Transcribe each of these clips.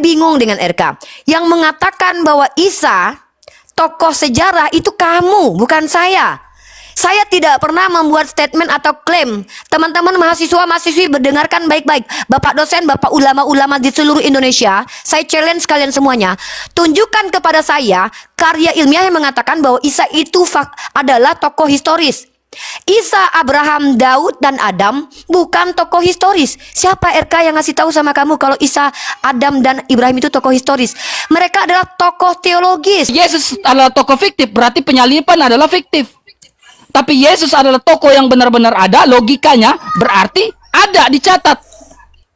Bingung dengan RK yang mengatakan bahwa Isa tokoh sejarah itu kamu, bukan saya. Saya tidak pernah membuat statement atau klaim. Teman-teman mahasiswa-mahasiswi berdengarkan baik-baik. Bapak dosen, bapak ulama-ulama di seluruh Indonesia, saya challenge kalian semuanya. Tunjukkan kepada saya karya ilmiah yang mengatakan bahwa Isa itu adalah tokoh historis. Isa, Abraham, Daud, dan Adam bukan tokoh historis. Siapa RK yang ngasih tahu sama kamu kalau Isa, Adam, dan Ibrahim itu tokoh historis? Mereka adalah tokoh teologis. Yesus adalah tokoh fiktif, berarti penyalipan adalah fiktif. Tapi Yesus adalah tokoh yang benar-benar ada, logikanya berarti ada, dicatat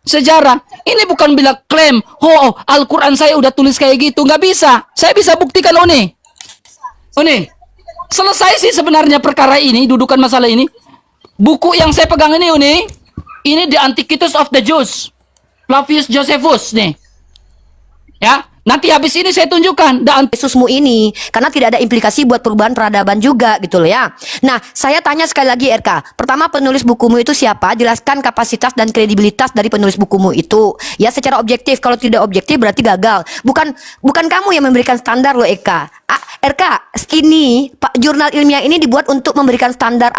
sejarah. Ini bukan bila klaim, oh Al-Quran saya udah tulis kayak gitu, nggak bisa. Saya bisa buktikan, Uni. Selesai sih sebenarnya perkara ini, dudukan masalah ini. Buku yang saya pegang ini, Uni, ini The Antiquities of the Jews, Flavius Josephus nih. Ya, nanti habis ini saya tunjukkan Yesusmu ini, karena tidak ada implikasi buat perubahan peradaban juga gitu loh ya. Nah, saya tanya sekali lagi RK. Pertama, penulis bukumu itu siapa? Jelaskan kapasitas dan kredibilitas dari penulis bukumu itu. Ya, secara objektif. Kalau tidak objektif berarti gagal. Bukan kamu yang memberikan standar loh RK. RK, ini jurnal ilmiah ini dibuat untuk memberikan standar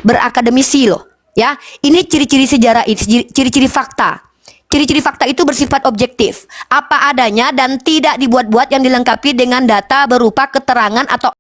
berakademisi loh. Ya, ini ciri-ciri sejarah, ciri-ciri fakta. Ciri-ciri fakta itu bersifat objektif, apa adanya dan tidak dibuat-buat yang dilengkapi dengan data berupa keterangan atau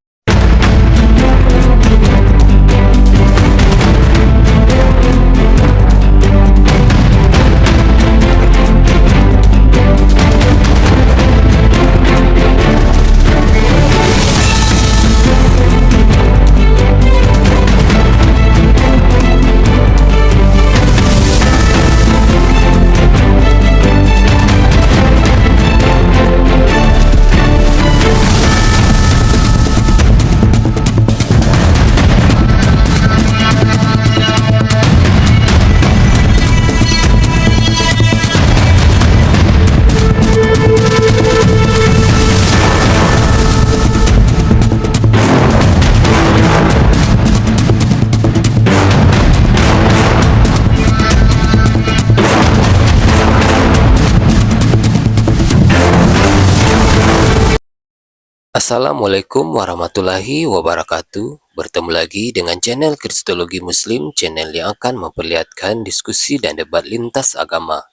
Assalamualaikum warahmatullahi wabarakatuh. Bertemu lagi dengan channel Kristologi Muslim, channel yang akan memperlihatkan diskusi dan debat lintas agama.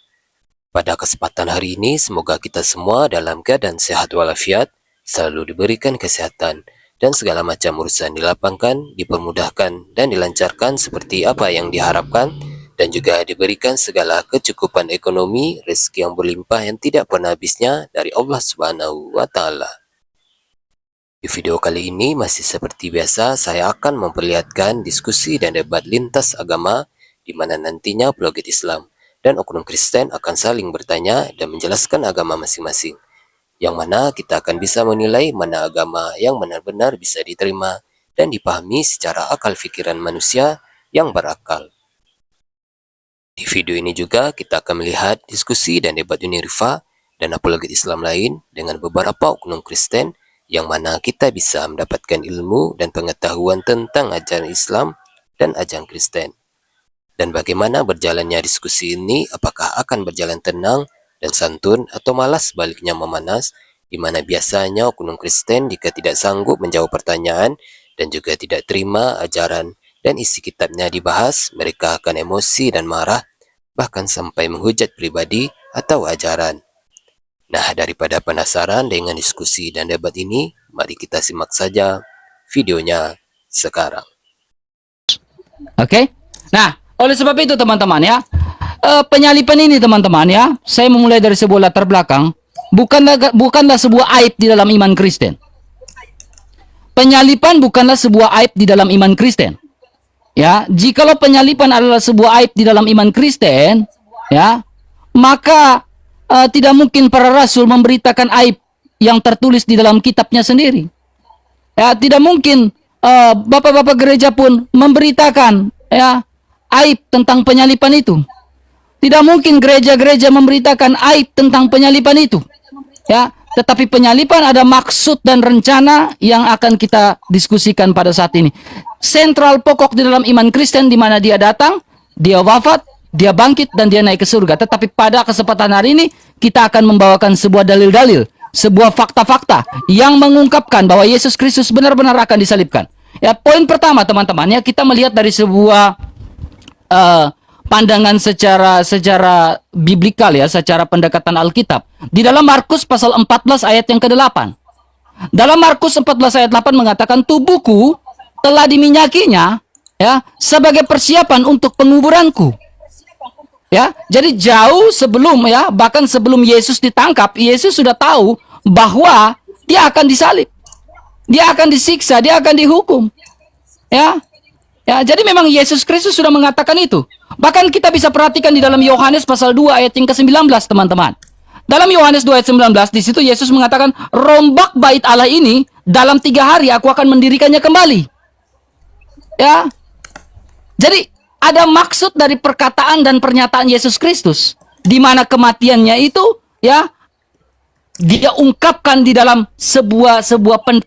Pada kesempatan hari ini, semoga kita semua dalam keadaan sehat walafiat, selalu diberikan kesehatan, dan segala macam urusan dilapangkan, dipermudahkan, dan dilancarkan seperti apa yang diharapkan, dan juga diberikan segala kecukupan ekonomi, rezeki yang berlimpah yang tidak pernah habisnya dari Allah Subhanahu wa Ta'ala. Di video kali ini masih seperti biasa, saya akan memperlihatkan diskusi dan debat lintas agama di mana nantinya apologet Islam dan oknum Kristen akan saling bertanya dan menjelaskan agama masing-masing. Yang mana kita akan bisa menilai mana agama yang benar-benar bisa diterima dan dipahami secara akal fikiran manusia yang berakal. Di video ini juga kita akan melihat diskusi dan debat Unirifa dan apologet Islam lain dengan beberapa oknum Kristen yang mana kita bisa mendapatkan ilmu dan pengetahuan tentang ajaran Islam dan ajaran Kristen. Dan bagaimana berjalannya diskusi ini, apakah akan berjalan tenang dan santun atau malah sebaliknya memanas, di mana biasanya oknum Kristen jika tidak sanggup menjawab pertanyaan dan juga tidak terima ajaran dan isi kitabnya dibahas, mereka akan emosi dan marah, bahkan sampai menghujat pribadi atau ajaran. Nah, daripada penasaran dengan diskusi dan debat ini, mari kita simak saja videonya sekarang. Oke. Nah, oleh sebab itu teman-teman ya, penyalipan ini teman-teman ya, saya memulai dari sebuah latar belakang, bukanlah sebuah aib di dalam iman Kristen. Penyalipan bukanlah sebuah aib di dalam iman Kristen. Ya, jikalau penyalipan adalah sebuah aib di dalam iman Kristen, ya, maka tidak mungkin para rasul memberitakan aib yang tertulis di dalam kitabnya sendiri. Ya, tidak mungkin bapak-bapak gereja pun memberitakan ya aib tentang penyalipan itu. Tidak mungkin gereja-gereja memberitakan aib tentang penyalipan itu. Ya, tetapi penyalipan ada maksud dan rencana yang akan kita diskusikan pada saat ini. Sentral pokok di dalam iman Kristen di mana dia datang, dia wafat, dia bangkit dan dia naik ke surga. Tetapi pada kesempatan hari ini kita akan membawakan sebuah dalil-dalil, sebuah fakta-fakta yang mengungkapkan bahwa Yesus Kristus benar-benar akan disalibkan. Ya, poin pertama teman-teman, ya, kita melihat dari sebuah pandangan secara biblikal, ya, secara pendekatan Alkitab. Di dalam Markus pasal 14 ayat yang ke-8. Dalam Markus 14 ayat 8 mengatakan, tubuhku telah diminyakinya, ya, sebagai persiapan untuk penguburanku. Ya, jadi jauh sebelum, ya, bahkan sebelum Yesus ditangkap, Yesus sudah tahu bahwa dia akan disalib. Dia akan disiksa, dia akan dihukum. Ya. Ya, jadi memang Yesus Kristus sudah mengatakan itu. Bahkan kita bisa perhatikan di dalam Yohanes pasal 2 ayat yang ke-19, teman-teman. Dalam Yohanes 2 ayat 19, di situ Yesus mengatakan, rombak bait Allah ini dalam 3 hari aku akan mendirikannya kembali. Ya. Jadi ada maksud dari perkataan dan pernyataan Yesus Kristus, di mana kematiannya itu, ya, dia ungkapkan di dalam sebuah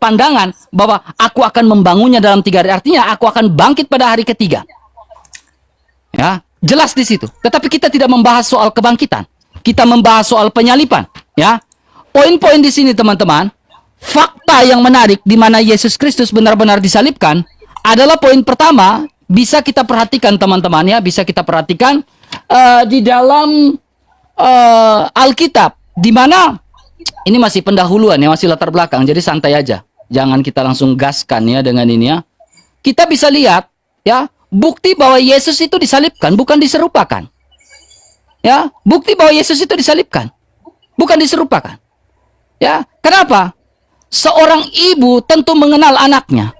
pandangan bahwa aku akan membangunnya dalam 3 hari. Artinya aku akan bangkit pada hari ketiga. Ya, jelas di situ. Tetapi kita tidak membahas soal kebangkitan. Kita membahas soal penyalipan. Ya, poin-poin di sini teman-teman. Fakta yang menarik di mana Yesus Kristus benar-benar disalibkan adalah poin pertama. Bisa kita perhatikan teman-teman, ya, bisa kita perhatikan di dalam Alkitab, di mana ini masih pendahuluan, ya, masih latar belakang, jadi santai aja. Jangan kita langsung gaskan, ya, dengan ini, ya. Kita bisa lihat, ya, bukti bahwa Yesus itu disalibkan, bukan diserupakan. Ya, bukti bahwa Yesus itu disalibkan, bukan diserupakan. Ya, kenapa? Seorang ibu tentu mengenal anaknya.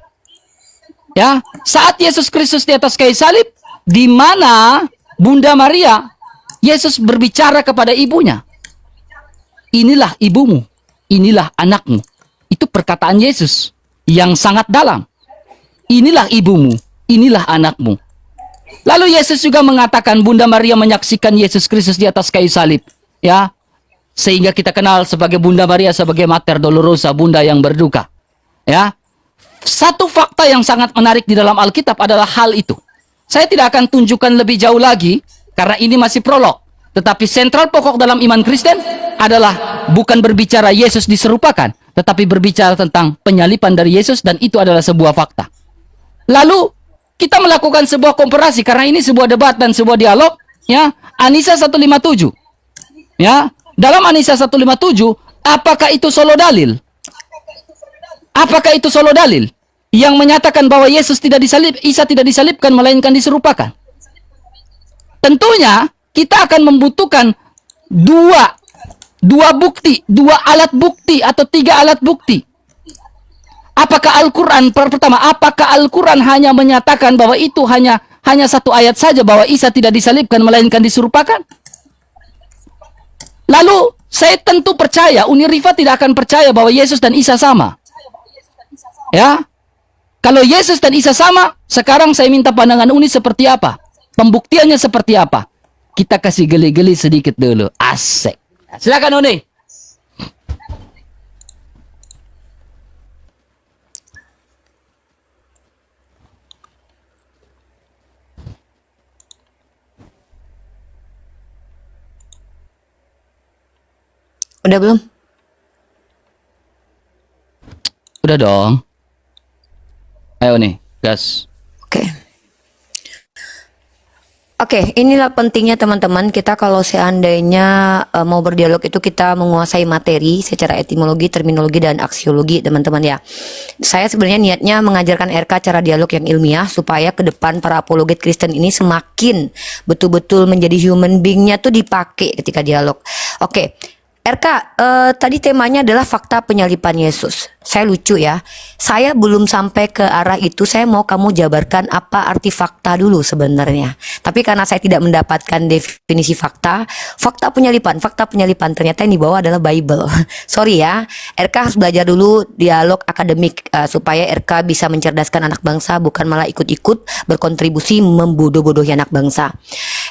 Ya, saat Yesus Kristus di atas kayu salib, di mana Bunda Maria, Yesus berbicara kepada ibunya. Inilah ibumu, inilah anakmu. Itu perkataan Yesus yang sangat dalam. Inilah ibumu, inilah anakmu. Lalu Yesus juga mengatakan Bunda Maria menyaksikan Yesus Kristus di atas kayu salib. Ya, sehingga kita kenal sebagai Bunda Maria sebagai Mater Dolorosa, Bunda yang berduka. Ya, satu fakta yang sangat menarik di dalam Alkitab adalah hal itu. Saya tidak akan tunjukkan lebih jauh lagi karena ini masih prolog. Tetapi sentral pokok dalam iman Kristen adalah bukan berbicara Yesus diserupakan, tetapi berbicara tentang penyalipan dari Yesus, dan itu adalah sebuah fakta. Lalu kita melakukan sebuah komparasi karena ini sebuah debat dan sebuah dialog, ya. Anisa 157. Ya, dalam Anisa 157, apakah itu solo dalil? Apakah itu solo dalil yang menyatakan bahwa Yesus tidak disalib, Isa tidak disalibkan melainkan diserupakan? Tentunya kita akan membutuhkan dua bukti, 2 alat bukti atau 3 alat bukti. Apakah Al-Quran, pertama, apakah Al-Quran hanya menyatakan bahwa itu hanya 1 ayat saja bahwa Isa tidak disalibkan melainkan diserupakan? Lalu saya tentu percaya, Uni Rifa tidak akan percaya bahwa Yesus dan Isa sama. Ya, kalau Yesus dan Isa sama, sekarang saya minta pandangan Uni seperti apa? Pembuktiannya seperti apa? Kita kasih geli-geli sedikit dulu. Asik. Silakan Uni. Udah belum? Udah dong. Ayo nih, gas. Oke, inilah pentingnya teman-teman, kita kalau seandainya mau berdialog itu kita menguasai materi secara etimologi, terminologi, dan aksiologi teman-teman ya. Saya sebenarnya niatnya mengajarkan RK cara dialog yang ilmiah supaya ke depan para apologet Kristen ini semakin betul-betul menjadi human being-nya tuh dipakai ketika dialog. Oke, RK, tadi temanya adalah fakta penyalipan Yesus. Saya lucu ya, saya belum sampai ke arah itu. Saya mau kamu jabarkan apa arti fakta dulu sebenarnya. Tapi karena saya tidak mendapatkan definisi fakta penyalipan ternyata yang dibawa adalah Bible. Sorry ya, RK harus belajar dulu dialog akademik supaya RK bisa mencerdaskan anak bangsa, bukan malah ikut-ikut berkontribusi membodoh-bodohi anak bangsa.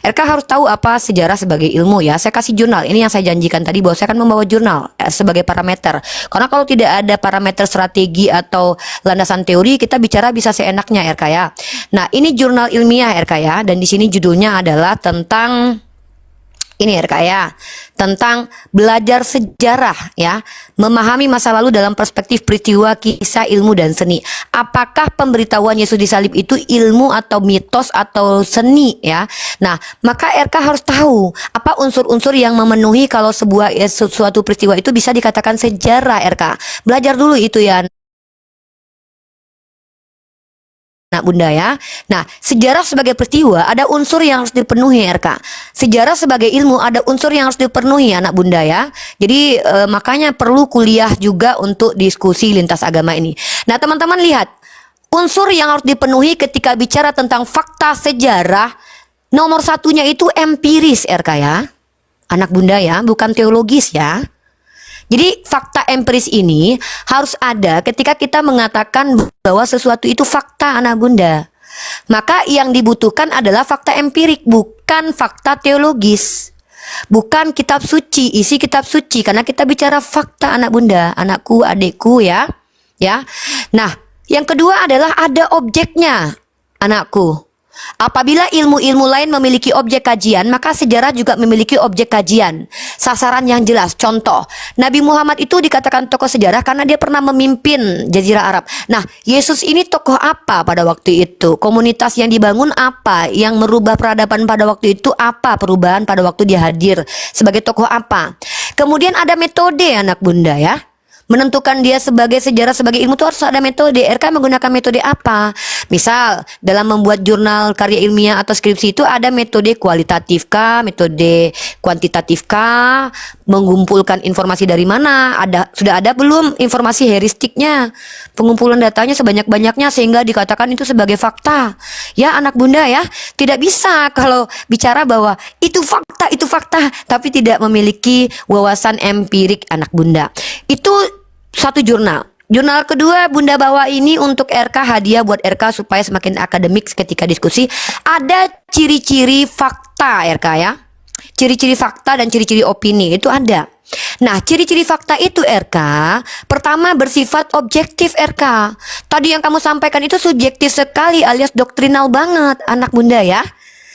RK harus tahu apa sejarah sebagai ilmu ya. Saya kasih jurnal, ini yang saya janjikan tadi bahwa saya akan membawa jurnal. sebagai parameter. Karena kalau tidak ada parameter strategi atau landasan teori, kita bicara bisa seenaknya RK ya. Nah, ini jurnal ilmiah RK ya, dan di sini judulnya adalah tentang ini RK ya, tentang belajar sejarah ya, memahami masa lalu dalam perspektif peristiwa, kisah, ilmu, dan seni. Apakah pemberitahuan Yesus disalib itu ilmu atau mitos atau seni ya? Nah, maka RK harus tahu apa unsur-unsur yang memenuhi kalau suatu peristiwa itu bisa dikatakan sejarah RK. Belajar dulu itu ya. Anak Bunda ya. Nah, sejarah sebagai peristiwa ada unsur yang harus dipenuhi RK. Sejarah sebagai ilmu ada unsur yang harus dipenuhi anak Bunda ya. Jadi makanya perlu kuliah juga untuk diskusi lintas agama ini. Nah, teman-teman lihat unsur yang harus dipenuhi ketika bicara tentang fakta sejarah. Nomor satunya itu empiris RK ya. Anak Bunda ya, bukan teologis ya. Jadi fakta empiris ini harus ada ketika kita mengatakan bahwa sesuatu itu fakta anak Bunda. Maka yang dibutuhkan adalah fakta empirik, bukan fakta teologis. Bukan kitab suci, isi kitab suci, karena kita bicara fakta anak Bunda, anakku, adikku ya. Ya. Nah, yang kedua adalah ada objeknya, anakku. Apabila ilmu-ilmu lain memiliki objek kajian, maka sejarah juga memiliki objek kajian. Sasaran yang jelas. Contoh, Nabi Muhammad itu dikatakan tokoh sejarah karena dia pernah memimpin Jazirah Arab. Nah, Yesus ini tokoh apa pada waktu itu? Komunitas yang dibangun apa? Yang merubah peradaban pada waktu itu apa? Perubahan pada waktu dia hadir sebagai tokoh apa? Kemudian ada metode anak Bunda ya. Menentukan dia sebagai sejarah, sebagai ilmu itu harus ada metode. RK menggunakan metode apa? Misal dalam membuat jurnal karya ilmiah atau skripsi itu ada metode kualitatif kah, metode kuantitatif kah, mengumpulkan informasi dari mana, sudah ada belum informasi heuristiknya, pengumpulan datanya sebanyak-banyaknya sehingga dikatakan itu sebagai fakta. Ya anak Bunda ya, tidak bisa kalau bicara bahwa itu fakta, tapi tidak memiliki wawasan empirik anak Bunda. Itu satu jurnal. Jurnal kedua Bunda bawa ini untuk RK, hadiah buat RK supaya semakin akademik ketika diskusi. Ada ciri-ciri fakta RK ya. Ciri-ciri fakta dan ciri-ciri opini itu ada. Nah, ciri-ciri fakta itu RK, pertama bersifat objektif RK. Tadi yang kamu sampaikan itu subjektif sekali alias doktrinal banget anak Bunda ya.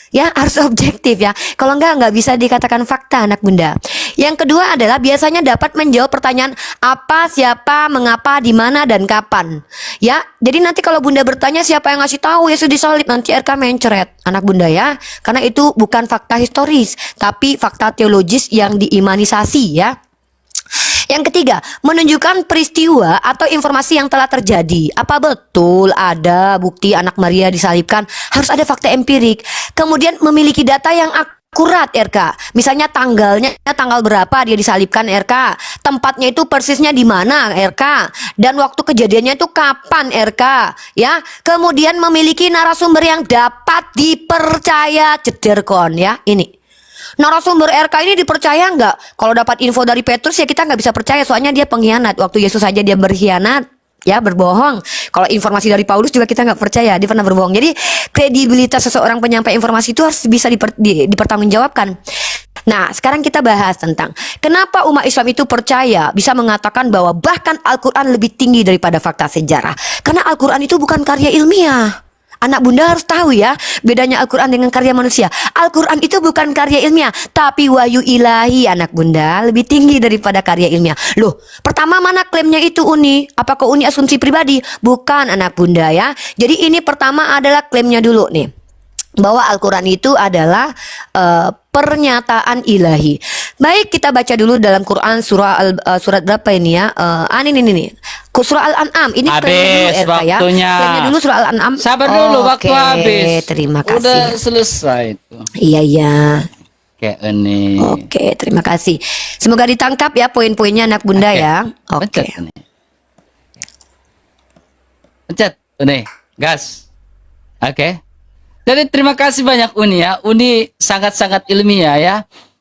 Ya harus objektif ya. Kalau nggak bisa dikatakan fakta anak Bunda. Yang kedua adalah biasanya dapat menjawab pertanyaan apa, siapa, mengapa, di mana, dan kapan. Ya, jadi nanti kalau Bunda bertanya siapa yang ngasih tahu Yesus disalib, nanti RK mencret anak Bunda ya. Karena itu bukan fakta historis, tapi fakta teologis yang diimanisasi ya. Yang ketiga, menunjukkan peristiwa atau informasi yang telah terjadi. Apa betul ada bukti anak Maria disalibkan? Harus ada fakta empirik. Kemudian memiliki data yang akurat RK. Misalnya tanggalnya, tanggal berapa dia disalibkan RK. Tempatnya itu persisnya di mana RK. Dan waktu kejadiannya itu kapan RK. Ya. Kemudian memiliki narasumber yang dapat dipercaya. Jederkon ya. Ini. Narasumber RK ini dipercaya nggak? Kalau dapat info dari Petrus ya kita nggak bisa percaya, soalnya dia pengkhianat. Waktu Yesus saja dia berkhianat, ya berbohong. Kalau informasi dari Paulus juga kita nggak percaya, dia pernah berbohong. Jadi kredibilitas seseorang penyampai informasi itu harus bisa dipertanggungjawabkan. Nah, sekarang kita bahas tentang kenapa umat Islam itu percaya bisa mengatakan bahwa bahkan Al-Quran lebih tinggi daripada fakta sejarah. Karena Al-Quran itu bukan karya ilmiah. Anak Bunda harus tahu ya bedanya Al-Quran dengan karya manusia. Al-Quran itu bukan karya ilmiah, tapi wahyu ilahi anak Bunda, lebih tinggi daripada karya ilmiah. Loh, pertama mana klaimnya itu Uni? Apakah Uni asumsi pribadi? Bukan anak Bunda ya. Jadi ini pertama adalah klaimnya dulu nih, bahwa Al-Quran itu adalah pernyataan ilahi. Baik, kita baca dulu dalam Quran surat berapa ini ya? Ini nih. Surah Al-An'am. Ini habis dulu, RK, waktunya. Ya. Klaimnya dulu surah Al-An'am. Sabar dulu, waktu habis. Terima kasih. Udah selesai itu. Iya. Kayak ini. Oke, terima kasih. Semoga ditangkap ya poin-poinnya anak Bunda ya. Oke. Pencet. Uni, gas. Oke. Jadi terima kasih banyak Uni ya. Uni sangat-sangat ilmiah ya.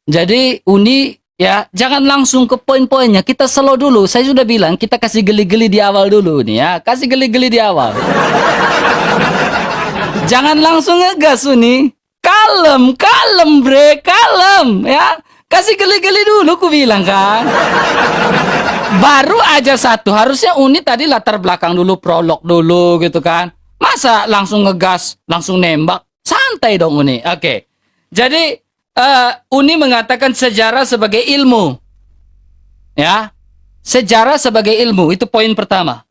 Jadi Uni ya jangan langsung ke poin-poinnya. Kita slow dulu. Saya sudah bilang kita kasih geli-geli di awal dulu nih ya. Kasih geli-geli di awal. Jangan langsung ngegas Uni. Kalem bre, kalem ya. Kasih geli-geli dulu ku bilang kan. Baru aja satu, harusnya Uni tadi latar belakang dulu, prolog dulu gitu kan. Masa langsung ngegas, langsung nembak? Santai dong Uni. Oke. Jadi Uni mengatakan sejarah sebagai ilmu. Ya. Sejarah sebagai ilmu, itu poin pertama.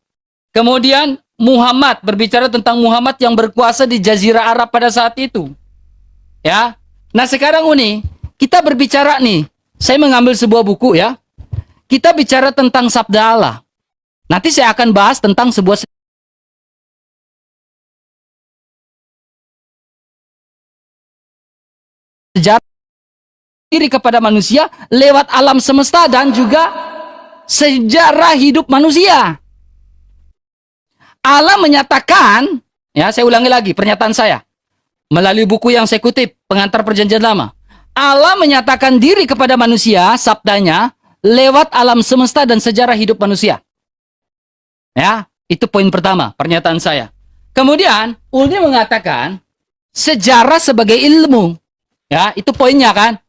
Kemudian Muhammad, berbicara tentang Muhammad yang berkuasa di Jazirah Arab pada saat itu. Ya. Nah, sekarang Uni, kita berbicara nih. Saya mengambil sebuah buku ya. Kita bicara tentang sabda Allah. Nanti saya akan bahas tentang sebuah sejarah diri kepada manusia lewat alam semesta dan juga sejarah hidup manusia. Allah menyatakan, ya saya ulangi lagi pernyataan saya, melalui buku yang saya kutip, Pengantar Perjanjian Lama. Allah menyatakan diri kepada manusia, sabdanya, lewat alam semesta dan sejarah hidup manusia. Ya, itu poin pertama, pernyataan saya. Kemudian, Uni mengatakan, sejarah sebagai ilmu. Ya, itu poinnya kan.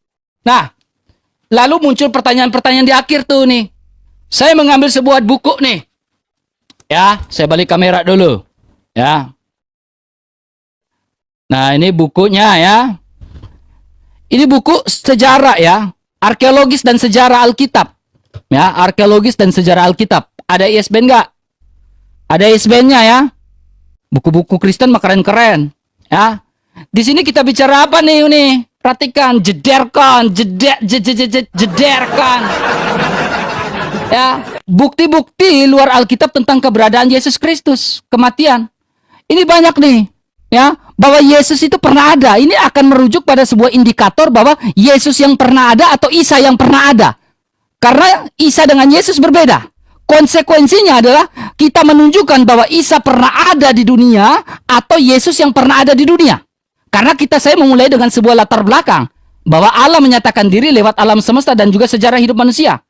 Nah, lalu muncul pertanyaan-pertanyaan di akhir tuh nih. Saya mengambil sebuah buku nih. Ya, saya balik kamera dulu. Ya. Nah, ini bukunya ya. Ini buku sejarah ya. Arkeologis dan sejarah Alkitab. Ya, arkeologis dan sejarah Alkitab. Ada ISBN nggak? Ada ISBN-nya ya. Buku-buku Kristen mah keren-keren. Ya. Di sini kita bicara apa nih Uni? Perhatikan, jederkan, jederkan. Ya, bukti-bukti luar Alkitab tentang keberadaan Yesus Kristus, kematian. Ini banyak nih, ya, bahwa Yesus itu pernah ada. Ini akan merujuk pada sebuah indikator bahwa Yesus yang pernah ada atau Isa yang pernah ada. Karena Isa dengan Yesus berbeda. Konsekuensinya adalah kita menunjukkan bahwa Isa pernah ada di dunia atau Yesus yang pernah ada di dunia. Karena saya memulai dengan sebuah latar belakang bahwa Allah menyatakan diri lewat alam semesta dan juga sejarah hidup manusia.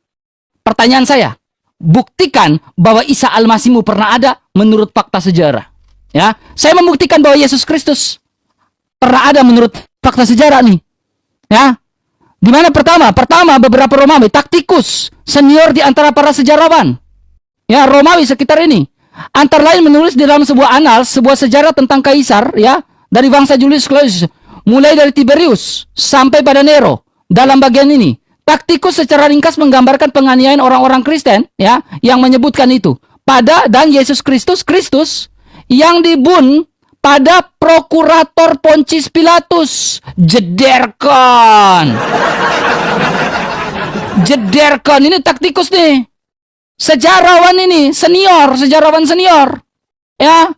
Pertanyaan saya, buktikan bahwa Isa Al-Masihmu pernah ada menurut fakta sejarah. Ya, saya membuktikan bahwa Yesus Kristus pernah ada menurut fakta sejarah nih. Ya, di mana pertama beberapa Romawi, Taktikus, senior di antara para sejarawan. Ya, Romawi sekitar ini. Antara lain menulis di dalam sebuah anal, sebuah sejarah tentang kaisar, ya, dari bangsa Julius Claudius, mulai dari Tiberius sampai pada Nero. Dalam bagian ini, Taktikus secara ringkas menggambarkan penganiayaan orang-orang Kristen, ya, yang menyebutkan itu pada dan Yesus Kristus yang dibun pada prokurator Pontius Pilatus. Jederkan. Jederkan ini Taktikus nih. Sejarawan ini, sejarawan senior. Ya.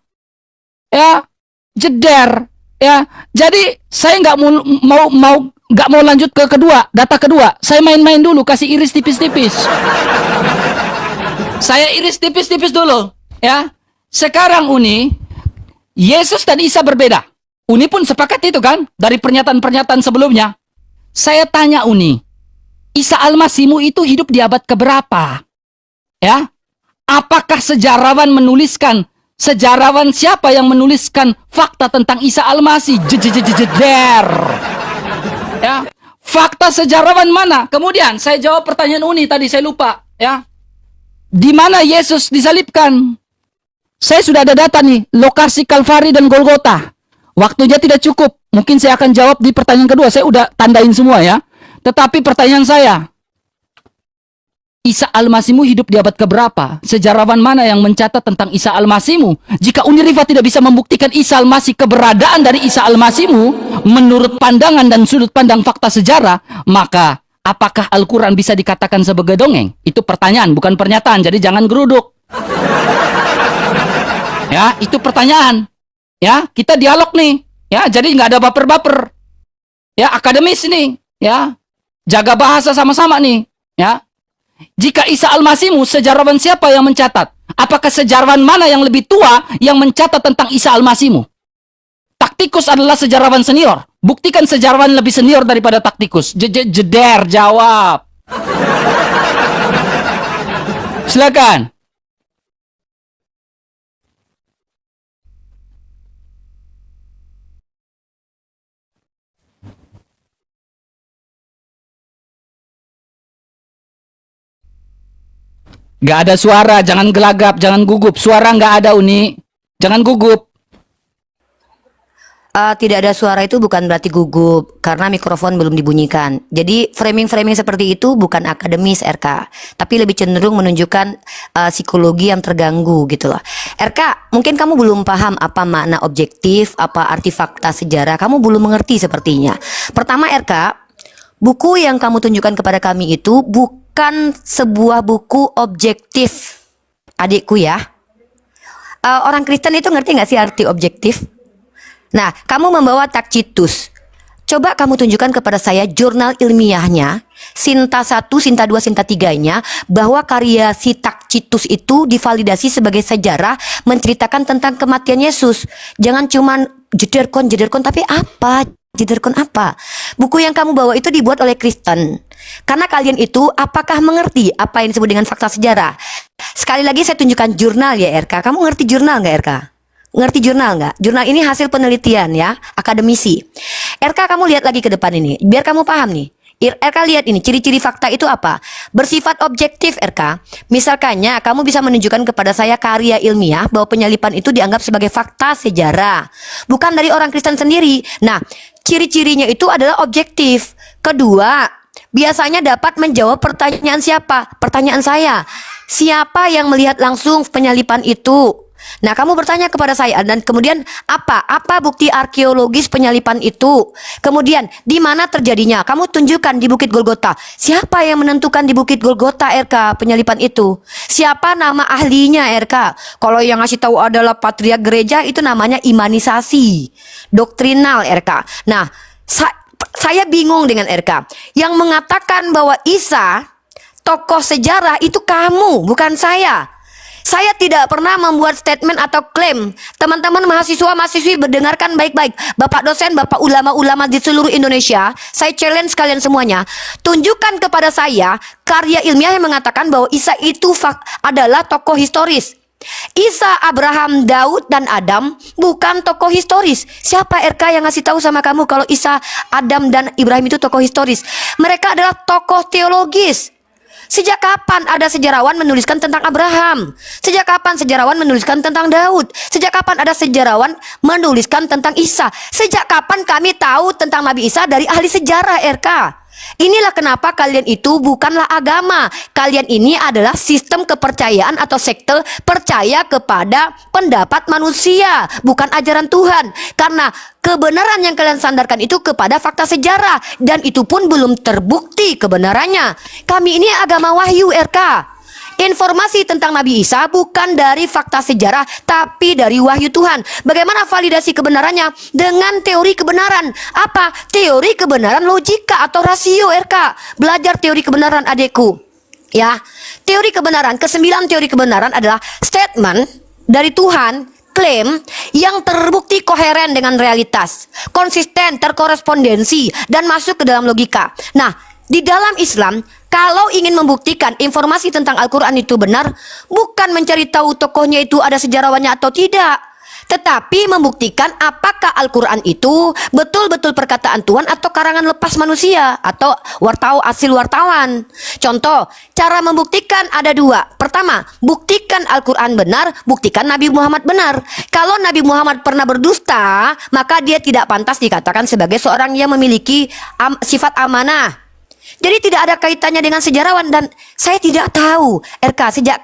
Ya, jeder. Ya. Jadi saya nggak mau lanjut ke data kedua. Saya main-main dulu, kasih iris tipis-tipis. Saya iris tipis-tipis dulu, ya. Sekarang Uni, Yesus dan Isa berbeda. Uni pun sepakat itu kan, dari pernyataan-pernyataan sebelumnya. Saya tanya Uni, Isa Al-Masihmu itu hidup di abad keberapa? Ya, apakah sejarawan siapa yang menuliskan fakta tentang Isa Al-Masih? Jeder. Ya, fakta sejarawan mana? Kemudian saya jawab pertanyaan Uni tadi, saya lupa. Ya, di mana Yesus disalibkan? Saya sudah ada data nih, lokasi Kalvari dan Golgota. Waktunya tidak cukup. Mungkin saya akan jawab di pertanyaan kedua. Saya udah tandain semua ya. Tetapi pertanyaan saya, Isa Al-Masihmu hidup di abad keberapa? Sejarawan mana yang mencatat tentang Isa Al-Masihmu? Jika Uniriva tidak bisa membuktikan Isa Al-Masih, keberadaan dari Isa Al-Masihmu menurut pandangan dan sudut pandang fakta sejarah, maka apakah Al-Quran bisa dikatakan sebagai dongeng? Itu pertanyaan, bukan pernyataan. Jadi jangan geruduk. Ya, itu pertanyaan. Ya, kita dialog nih. Ya, jadi nggak ada baper-baper. Ya, akademis nih. Ya, jaga bahasa sama-sama nih. Ya. Jika Isa Al-Masihmu, sejarawan siapa yang mencatat? Apakah sejarawan mana yang lebih tua yang mencatat tentang Isa Al-Masihmu? Taktikus adalah sejarawan senior. Buktikan sejarawan lebih senior daripada Taktikus. Jeder, jawab. Silakan. Gak ada suara, jangan gelagap, jangan gugup. Suara nggak ada, Uni. Jangan gugup. Tidak ada suara itu bukan berarti gugup karena mikrofon belum dibunyikan. Jadi framing-framing seperti itu bukan akademis RK, tapi lebih cenderung menunjukkan psikologi yang terganggu gitu loh. RK, mungkin kamu belum paham apa makna objektif, apa arti fakta sejarah. Kamu belum mengerti sepertinya. Pertama RK, buku yang kamu tunjukkan kepada kami itu bukan sebuah buku objektif, adikku ya. Orang Kristen itu ngerti nggak sih arti objektif? Nah, kamu membawa Tacitus. Coba kamu tunjukkan kepada saya jurnal ilmiahnya, Sinta 1, Sinta 2, Sinta 3-nya, bahwa karya si Tacitus itu divalidasi sebagai sejarah menceritakan tentang kematian Yesus. Jangan cuman jederkon, tapi apa? Jederkon apa? Buku yang kamu bawa itu dibuat oleh Kristen. Karena kalian itu apakah mengerti apa yang disebut dengan fakta sejarah? Sekali lagi saya tunjukkan jurnal ya RK. Kamu ngerti jurnal nggak RK? Ngerti jurnal nggak? Jurnal ini hasil penelitian ya, akademisi. RK kamu lihat lagi ke depan ini, biar kamu paham nih. RK lihat ini, ciri-ciri fakta itu apa? Bersifat objektif RK. Misalkannya kamu bisa menunjukkan kepada saya karya ilmiah bahwa penyalipan itu dianggap sebagai fakta sejarah. Bukan dari orang Kristen sendiri. Nah, ciri-cirinya itu adalah objektif. Kedua, biasanya dapat menjawab pertanyaan siapa? Pertanyaan saya. Siapa yang melihat langsung penyalipan itu? Nah, kamu bertanya kepada saya dan kemudian apa bukti arkeologis penyalipan itu? Kemudian di mana terjadinya? Kamu tunjukkan di Bukit Golgota. Siapa yang menentukan di Bukit Golgota RK penyalipan itu? Siapa nama ahlinya RK? Kalau yang ngasih tahu adalah patriark gereja itu namanya imanisasi doktrinal RK. Nah, saya bingung dengan RK yang mengatakan bahwa Isa tokoh sejarah itu kamu, bukan saya. Saya tidak pernah membuat statement atau klaim. Teman-teman mahasiswa-mahasiswi berdengarkan baik-baik. Bapak dosen, bapak ulama-ulama di seluruh Indonesia, saya challenge kalian semuanya. Tunjukkan kepada saya karya ilmiah yang mengatakan bahwa Isa itu adalah tokoh historis. Isa, Abraham, Daud, dan Adam bukan tokoh historis. Siapa RK yang ngasih tahu sama kamu kalau Isa, Adam, dan Ibrahim itu tokoh historis? Mereka adalah tokoh teologis. Sejak kapan ada sejarawan menuliskan tentang Abraham? Sejak kapan sejarawan menuliskan tentang Daud? Sejak kapan ada sejarawan menuliskan tentang Isa? Sejak kapan kami tahu tentang Nabi Isa dari ahli sejarah RK? Inilah kenapa kalian itu bukanlah agama. Kalian ini adalah sistem kepercayaan atau sekte percaya kepada pendapat manusia, bukan ajaran Tuhan. Karena kebenaran yang kalian sandarkan itu kepada fakta sejarah, dan itu pun belum terbukti kebenarannya. Kami ini agama wahyu RK. Informasi tentang Nabi Isa bukan dari fakta sejarah, tapi dari wahyu Tuhan. Bagaimana validasi kebenarannya? Dengan teori kebenaran. Apa? Teori kebenaran logika atau rasio RK. Belajar teori kebenaran adekku. Ya, teori kebenaran, ke-9 teori kebenaran adalah statement dari Tuhan, klaim yang terbukti koheren dengan realitas, konsisten, terkorespondensi, dan masuk ke dalam logika. Nah, di dalam Islam, kalau ingin membuktikan informasi tentang Al-Quran itu benar, bukan mencari tahu tokohnya itu ada sejarawannya atau tidak, tetapi membuktikan apakah Al-Quran itu betul-betul perkataan Tuhan atau karangan lepas manusia atau hasil wartawan. Contoh, cara membuktikan ada dua. Pertama, buktikan Al-Quran benar, buktikan Nabi Muhammad benar. Kalau Nabi Muhammad pernah berdusta, maka dia tidak pantas dikatakan sebagai seorang yang memiliki sifat amanah. Jadi tidak ada kaitannya dengan sejarawan, dan saya tidak tahu RK sejak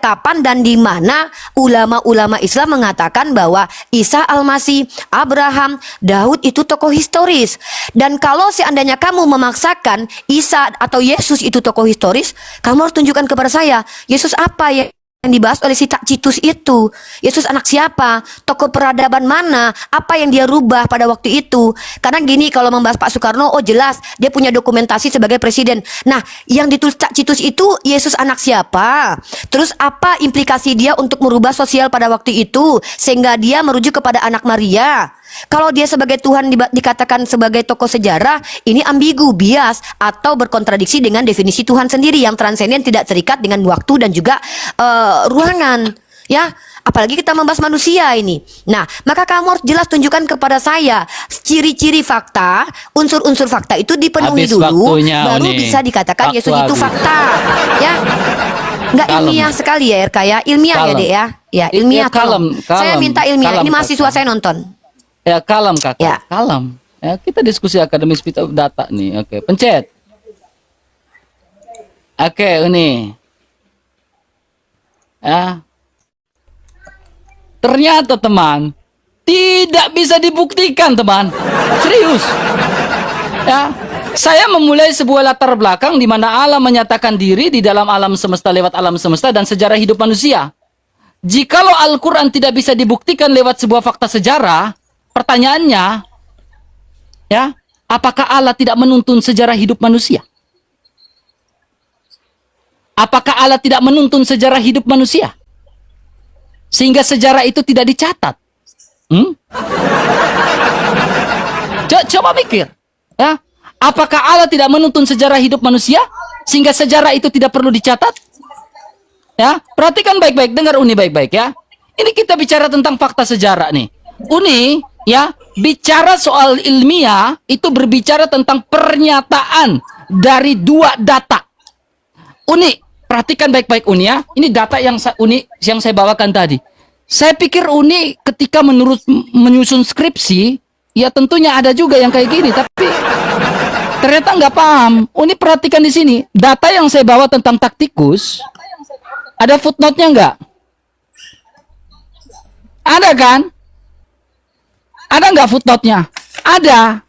kapan dan di mana ulama-ulama Islam mengatakan bahwa Isa Al-Masih, Abraham, Daud itu tokoh historis. Dan kalau seandainya kamu memaksakan Isa atau Yesus itu tokoh historis, kamu harus tunjukkan kepada saya Yesus apa yang dibahas oleh si Tacitus itu. Yesus anak siapa? Tokoh peradaban mana? Apa yang dia rubah pada waktu itu? Karena gini, kalau membahas Pak Soekarno, oh jelas dia punya dokumentasi sebagai presiden. Nah, yang ditulis Tacitus itu Yesus anak siapa? Terus apa implikasi dia untuk merubah sosial pada waktu itu sehingga dia merujuk kepada anak Maria? Kalau dia sebagai Tuhan dikatakan sebagai tokoh sejarah, ini ambigu, bias, atau berkontradiksi dengan definisi Tuhan sendiri yang transenden, tidak terikat dengan waktu dan juga ruangan. Ya, apalagi kita membahas manusia ini. Nah, maka kamu harus jelas tunjukkan kepada saya ciri-ciri fakta, unsur-unsur fakta itu dipenuhi Habis dulu, waktunya, baru Uni. bisa dikatakan Waktu Yesus itu habis. fakta. Ya. Nggak Kalem. ilmiah sekali ya RK ya. Ilmiah ya Kalem. Dek ya. Ya Iya, ilmiah kalem, tolong. kalem, Saya minta ilmiah. kalem, Ini mahasiswa Kakak. saya nonton. Ya, kalem Kakak. Ya. Kalem. Ya, kita diskusi akademis data nih. Oke, pencet. Oke, ini. Ya. Ternyata teman, tidak bisa dibuktikan teman. Serius. Ya. Saya memulai sebuah latar belakang di mana Allah menyatakan diri di dalam alam semesta lewat alam semesta dan sejarah hidup manusia. Jikalau Al-Quran tidak bisa dibuktikan lewat sebuah fakta sejarah, pertanyaannya, ya, apakah Allah tidak menuntun sejarah hidup manusia? Apakah Allah tidak menuntun sejarah hidup manusia? Sehingga sejarah itu tidak dicatat. Coba mikir, ya. Apakah Allah tidak menuntun sejarah hidup manusia sehingga sejarah itu tidak perlu dicatat? Ya, perhatikan baik-baik, dengar Uni baik-baik ya. Ini kita bicara tentang fakta sejarah nih. Uni, ya, bicara soal ilmiah itu berbicara tentang pernyataan dari dua data. Uni, perhatikan baik-baik Uni ya. Ini data yang yang saya bawakan tadi. Saya pikir Uni ketika menyusun skripsi, ya tentunya ada juga yang kayak gini, tapi ternyata nggak paham. Uni perhatikan di sini, data yang saya bawa tentang taktikus, ada footnote-nya nggak? Ada kan? Ada nggak footnote-nya? Ada.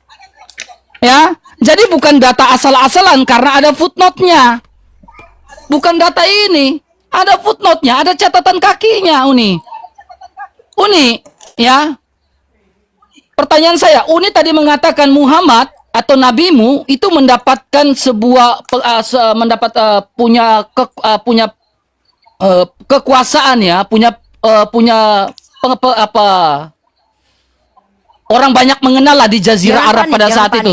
Ya, jadi bukan data asal-asalan karena ada footnote-nya. Bukan data ini, ada footnote-nya, ada catatan kakinya, Uni. Uni, ya. Pertanyaan saya, Uni tadi mengatakan Muhammad atau nabimu itu mendapatkan sebuah punya kekuasaan ya, punya orang banyak mengenal lah di Jazirah Jangan Arab panik, pada jangan saat panik. itu.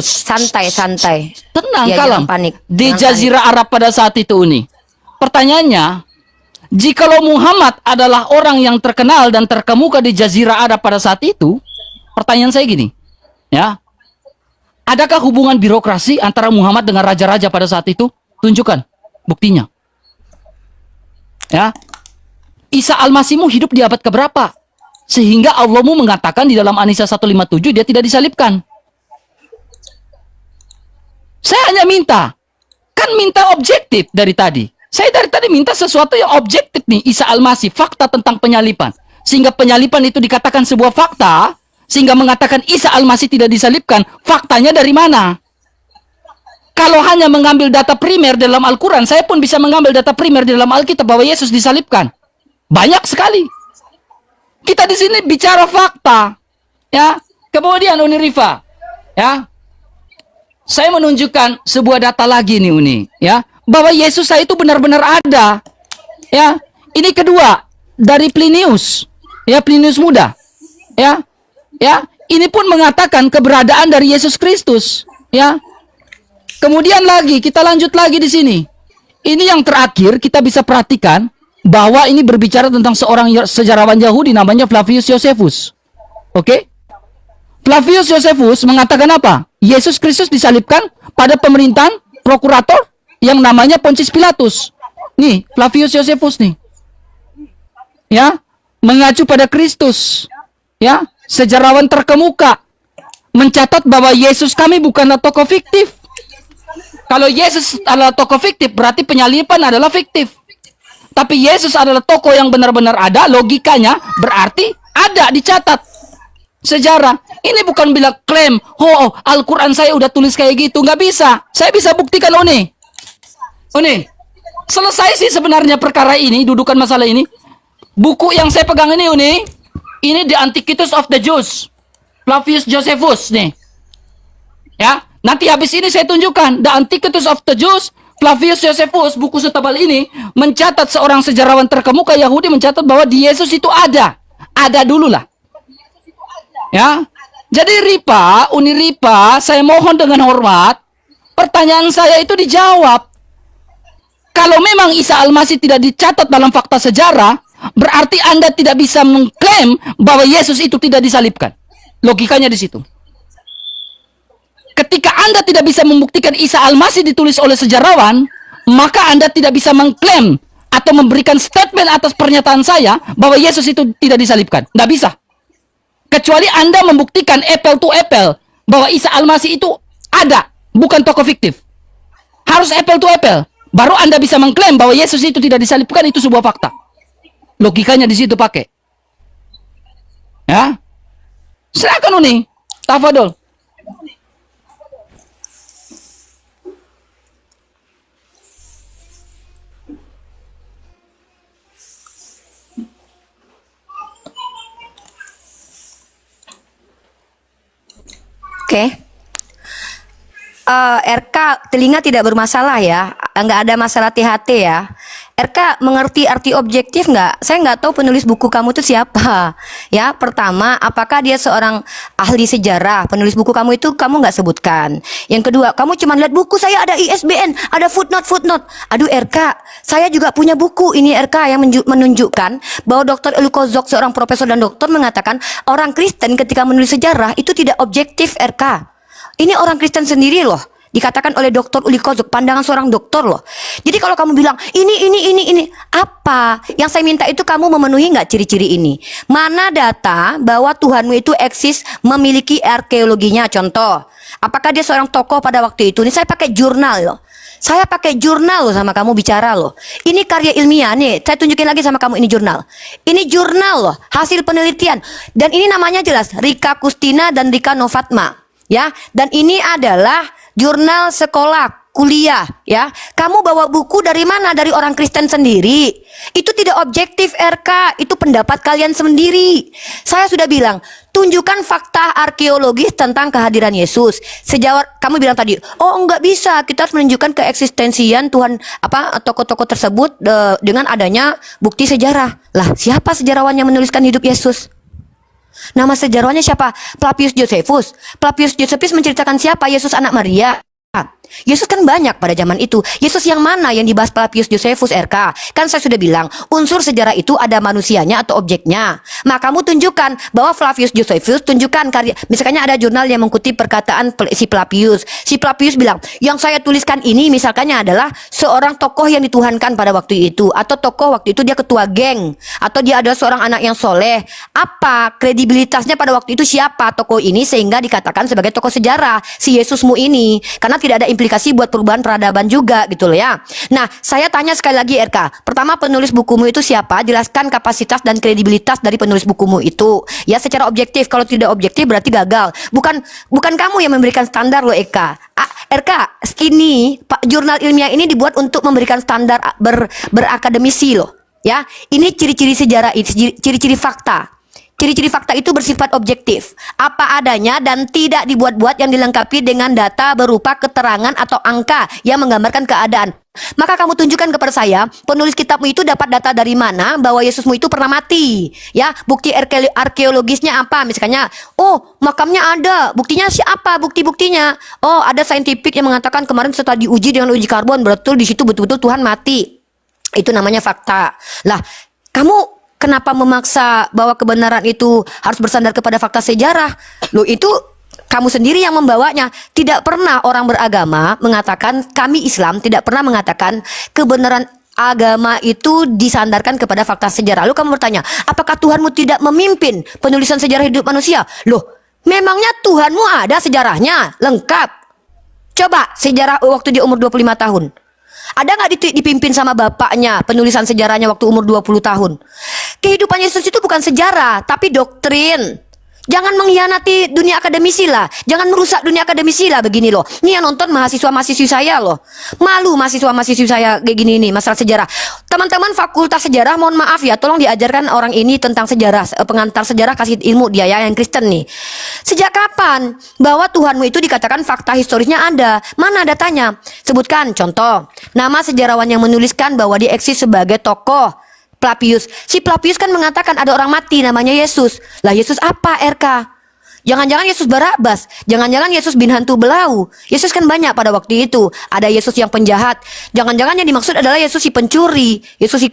Santai. Tenang, Ya, kalem. jangan panik. Di Jangan Jazirah Arab pada saat itu, Uni. Pertanyaannya, jikalau Muhammad adalah orang yang terkenal dan terkemuka di Jazirah Arab pada saat itu, pertanyaan saya gini, ya, adakah hubungan birokrasi antara Muhammad dengan raja-raja pada saat itu? Tunjukkan buktinya. Ya, Isa Al-Masihmu hidup di abad keberapa? Sehingga Allahmu mengatakan di dalam An-Nisa 157 dia tidak disalibkan. Saya hanya minta objektif dari tadi. Saya dari tadi minta sesuatu yang objektif nih, Isa Al-Masih, fakta tentang penyalipan. Sehingga penyalipan itu dikatakan sebuah fakta, sehingga mengatakan Isa Al-Masih tidak disalibkan, faktanya dari mana? Kalau hanya mengambil data primer dalam Al-Quran, saya pun bisa mengambil data primer di dalam Alkitab bahwa Yesus disalibkan. Banyak sekali. Kita di sini bicara fakta. Ya. Kemudian Uni Rifa, ya. Saya menunjukkan sebuah data lagi nih Uni, ya, bahwa Yesus saya itu benar-benar ada. Ya. Ini kedua dari Plinius, ya, Plinius Muda. Ya. Ya, ini pun mengatakan keberadaan dari Yesus Kristus, ya. Kemudian lagi kita lanjut lagi di sini. Ini yang terakhir kita bisa perhatikan bahwa ini berbicara tentang seorang sejarawan Yahudi namanya Flavius Josephus. Oke? Flavius Josephus mengatakan apa? Yesus Kristus disalibkan pada pemerintahan prokurator yang namanya Pontius Pilatus. Nih, Flavius Josephus nih. Ya, mengacu pada Kristus. Ya, sejarawan terkemuka mencatat bahwa Yesus kami bukanlah tokoh fiktif. Kalau Yesus adalah tokoh fiktif, berarti penyalipan adalah fiktif. Tapi Yesus adalah tokoh yang benar-benar ada, logikanya berarti ada dicatat sejarah. Ini bukan bilang klaim, oh Al-Quran saya udah tulis kayak gitu. Nggak bisa. Saya bisa buktikan, Uni. Selesai sih sebenarnya perkara ini, dudukan masalah ini. Buku yang saya pegang ini, Uni, ini The Antiquities of the Jews. Flavius Josephus, nih. Ya, nanti habis ini saya tunjukkan The Antiquities of the Jews. Flavius Josephus, buku setebal ini, mencatat seorang sejarawan terkemuka Yahudi mencatat bahwa di Yesus itu ada. Ada dulu lah. Ya. Jadi Uni Ripa, saya mohon dengan hormat, pertanyaan saya itu dijawab. Kalau memang Isa Al-Masih tidak dicatat dalam fakta sejarah, berarti Anda tidak bisa mengklaim bahwa Yesus itu tidak disalibkan. Logikanya di situ. Ketika Anda tidak bisa membuktikan Isa Al-Masih ditulis oleh sejarawan, maka Anda tidak bisa mengklaim atau memberikan statement atas pernyataan saya bahwa Yesus itu tidak disalibkan. Nggak bisa. Kecuali Anda membuktikan apple to apple bahwa Isa Al-Masih itu ada, bukan tokoh fiktif. Harus apple to apple. Baru Anda bisa mengklaim bahwa Yesus itu tidak disalibkan, itu sebuah fakta. Logikanya di situ pakai. Ya. Silakan Uni. Tafadol. Oke. RK telinga tidak bermasalah ya, nggak ada masalah THT ya. RK mengerti arti objektif nggak? Saya nggak tahu penulis buku kamu itu siapa. Ya, pertama, apakah dia seorang ahli sejarah? Penulis buku kamu itu kamu nggak sebutkan. Yang kedua, kamu cuma lihat buku saya ada ISBN, ada footnote. Aduh RK, saya juga punya buku ini RK yang menunjukkan bahwa Dr. Uli Kozok, seorang profesor dan dokter, mengatakan orang Kristen ketika menulis sejarah itu tidak objektif RK. Ini orang Kristen sendiri loh. Dikatakan oleh Dr. Uli Kozok, pandangan seorang dokter loh. Jadi kalau kamu bilang ini apa? Yang saya minta itu kamu memenuhi nggak ciri-ciri ini? Mana data bahwa Tuhanmu itu eksis, memiliki arkeologinya? Contoh, apakah dia seorang tokoh pada waktu itu? Ini saya pakai jurnal loh. Saya pakai jurnal loh sama kamu bicara loh. Ini karya ilmiah nih. Saya tunjukin lagi sama kamu ini jurnal. Ini jurnal loh, hasil penelitian. Dan ini namanya jelas Rika Kustina dan Rika Novatma. Ya, dan ini adalah jurnal sekolah kuliah ya. Kamu bawa buku dari mana? Dari orang Kristen sendiri. Itu tidak objektif RK, itu pendapat kalian sendiri. Saya sudah bilang, tunjukkan fakta arkeologis tentang kehadiran Yesus. Sejauh kamu bilang tadi, oh enggak bisa, kita harus menunjukkan keeksistensian Tuhan tokoh-tokoh tersebut dengan adanya bukti sejarah. Lah, siapa sejarawan yang menuliskan hidup Yesus? Nama sejarawannya siapa? Flavius Josephus. Flavius Josephus menceritakan siapa? Yesus anak Maria. Yesus kan banyak pada zaman itu. Yesus yang mana yang dibahas Flavius Josephus RK? Kan saya sudah bilang, unsur sejarah itu ada manusianya atau objeknya. Maka kamu tunjukkan bahwa Flavius Josephus, tunjukkan karya. Misalnya ada jurnal yang mengutip perkataan si Flavius. Si Flavius bilang, yang saya tuliskan ini misalkannya adalah seorang tokoh yang dituhankan pada waktu itu. Atau tokoh waktu itu dia ketua geng. Atau dia adalah seorang anak yang soleh. Apa kredibilitasnya pada waktu itu, siapa tokoh ini sehingga dikatakan sebagai tokoh sejarah si Yesusmu ini? Karena tidak ada implikasi buat perubahan peradaban juga gitu loh ya. Nah, saya tanya sekali lagi RK. Pertama, penulis bukumu itu siapa? Jelaskan kapasitas dan kredibilitas dari penulis bukumu itu. Ya, secara objektif. Kalau tidak objektif berarti gagal. Bukan kamu yang memberikan standar loh Eka. RK, ini Pak jurnal ilmiah ini dibuat untuk memberikan standar berakademisi loh. Ya, ini ciri-ciri sejarah, ciri-ciri fakta. Ciri-ciri fakta itu bersifat objektif, apa adanya dan tidak dibuat-buat, yang dilengkapi dengan data berupa keterangan atau angka yang menggambarkan keadaan. Maka kamu tunjukkan kepada saya, penulis kitabmu itu dapat data dari mana bahwa Yesusmu itu pernah mati. Ya, bukti arkeologisnya apa? Misalnya, oh makamnya ada, buktinya siapa? Bukti-buktinya. Oh, ada saintifik yang mengatakan kemarin setelah diuji dengan uji karbon, betul di situ betul-betul Tuhan mati. Itu namanya fakta. Lah, kamu kenapa memaksa bahwa kebenaran itu harus bersandar kepada fakta sejarah? Loh, itu kamu sendiri yang membawanya. Tidak pernah orang beragama mengatakan, kami Islam tidak pernah mengatakan kebenaran agama itu disandarkan kepada fakta sejarah. Lalu kamu bertanya, apakah Tuhanmu tidak memimpin penulisan sejarah hidup manusia? Loh, memangnya Tuhanmu ada sejarahnya? Lengkap. Coba sejarah waktu dia umur 25 tahun. Ada nggak dipimpin sama bapaknya penulisan sejarahnya waktu umur 20 tahun? Kehidupan Yesus itu bukan sejarah, tapi doktrin. Jangan mengkhianati dunia akademisi lah. Jangan merusak dunia akademisi lah begini loh. Ini yang nonton mahasiswa-mahasiswi saya loh. Malu mahasiswa-mahasiswi saya kayak gini nih, masalah sejarah. Teman-teman fakultas sejarah, mohon maaf ya, tolong diajarkan orang ini tentang sejarah. Pengantar sejarah, kasih ilmu dia ya, yang Kristen nih. Sejak kapan bahwa Tuhanmu itu dikatakan fakta historisnya ada? Mana datanya? Sebutkan contoh. Nama sejarawan yang menuliskan bahwa dia eksis sebagai tokoh. Flavius. Si Flavius kan mengatakan ada orang mati namanya Yesus. Lah Yesus apa RK? Jangan-jangan Yesus Barabas. Jangan-jangan Yesus bin hantu belau. Yesus kan banyak pada waktu itu. Ada Yesus yang penjahat. Jangan-jangan yang dimaksud adalah Yesus si pencuri. Yesus si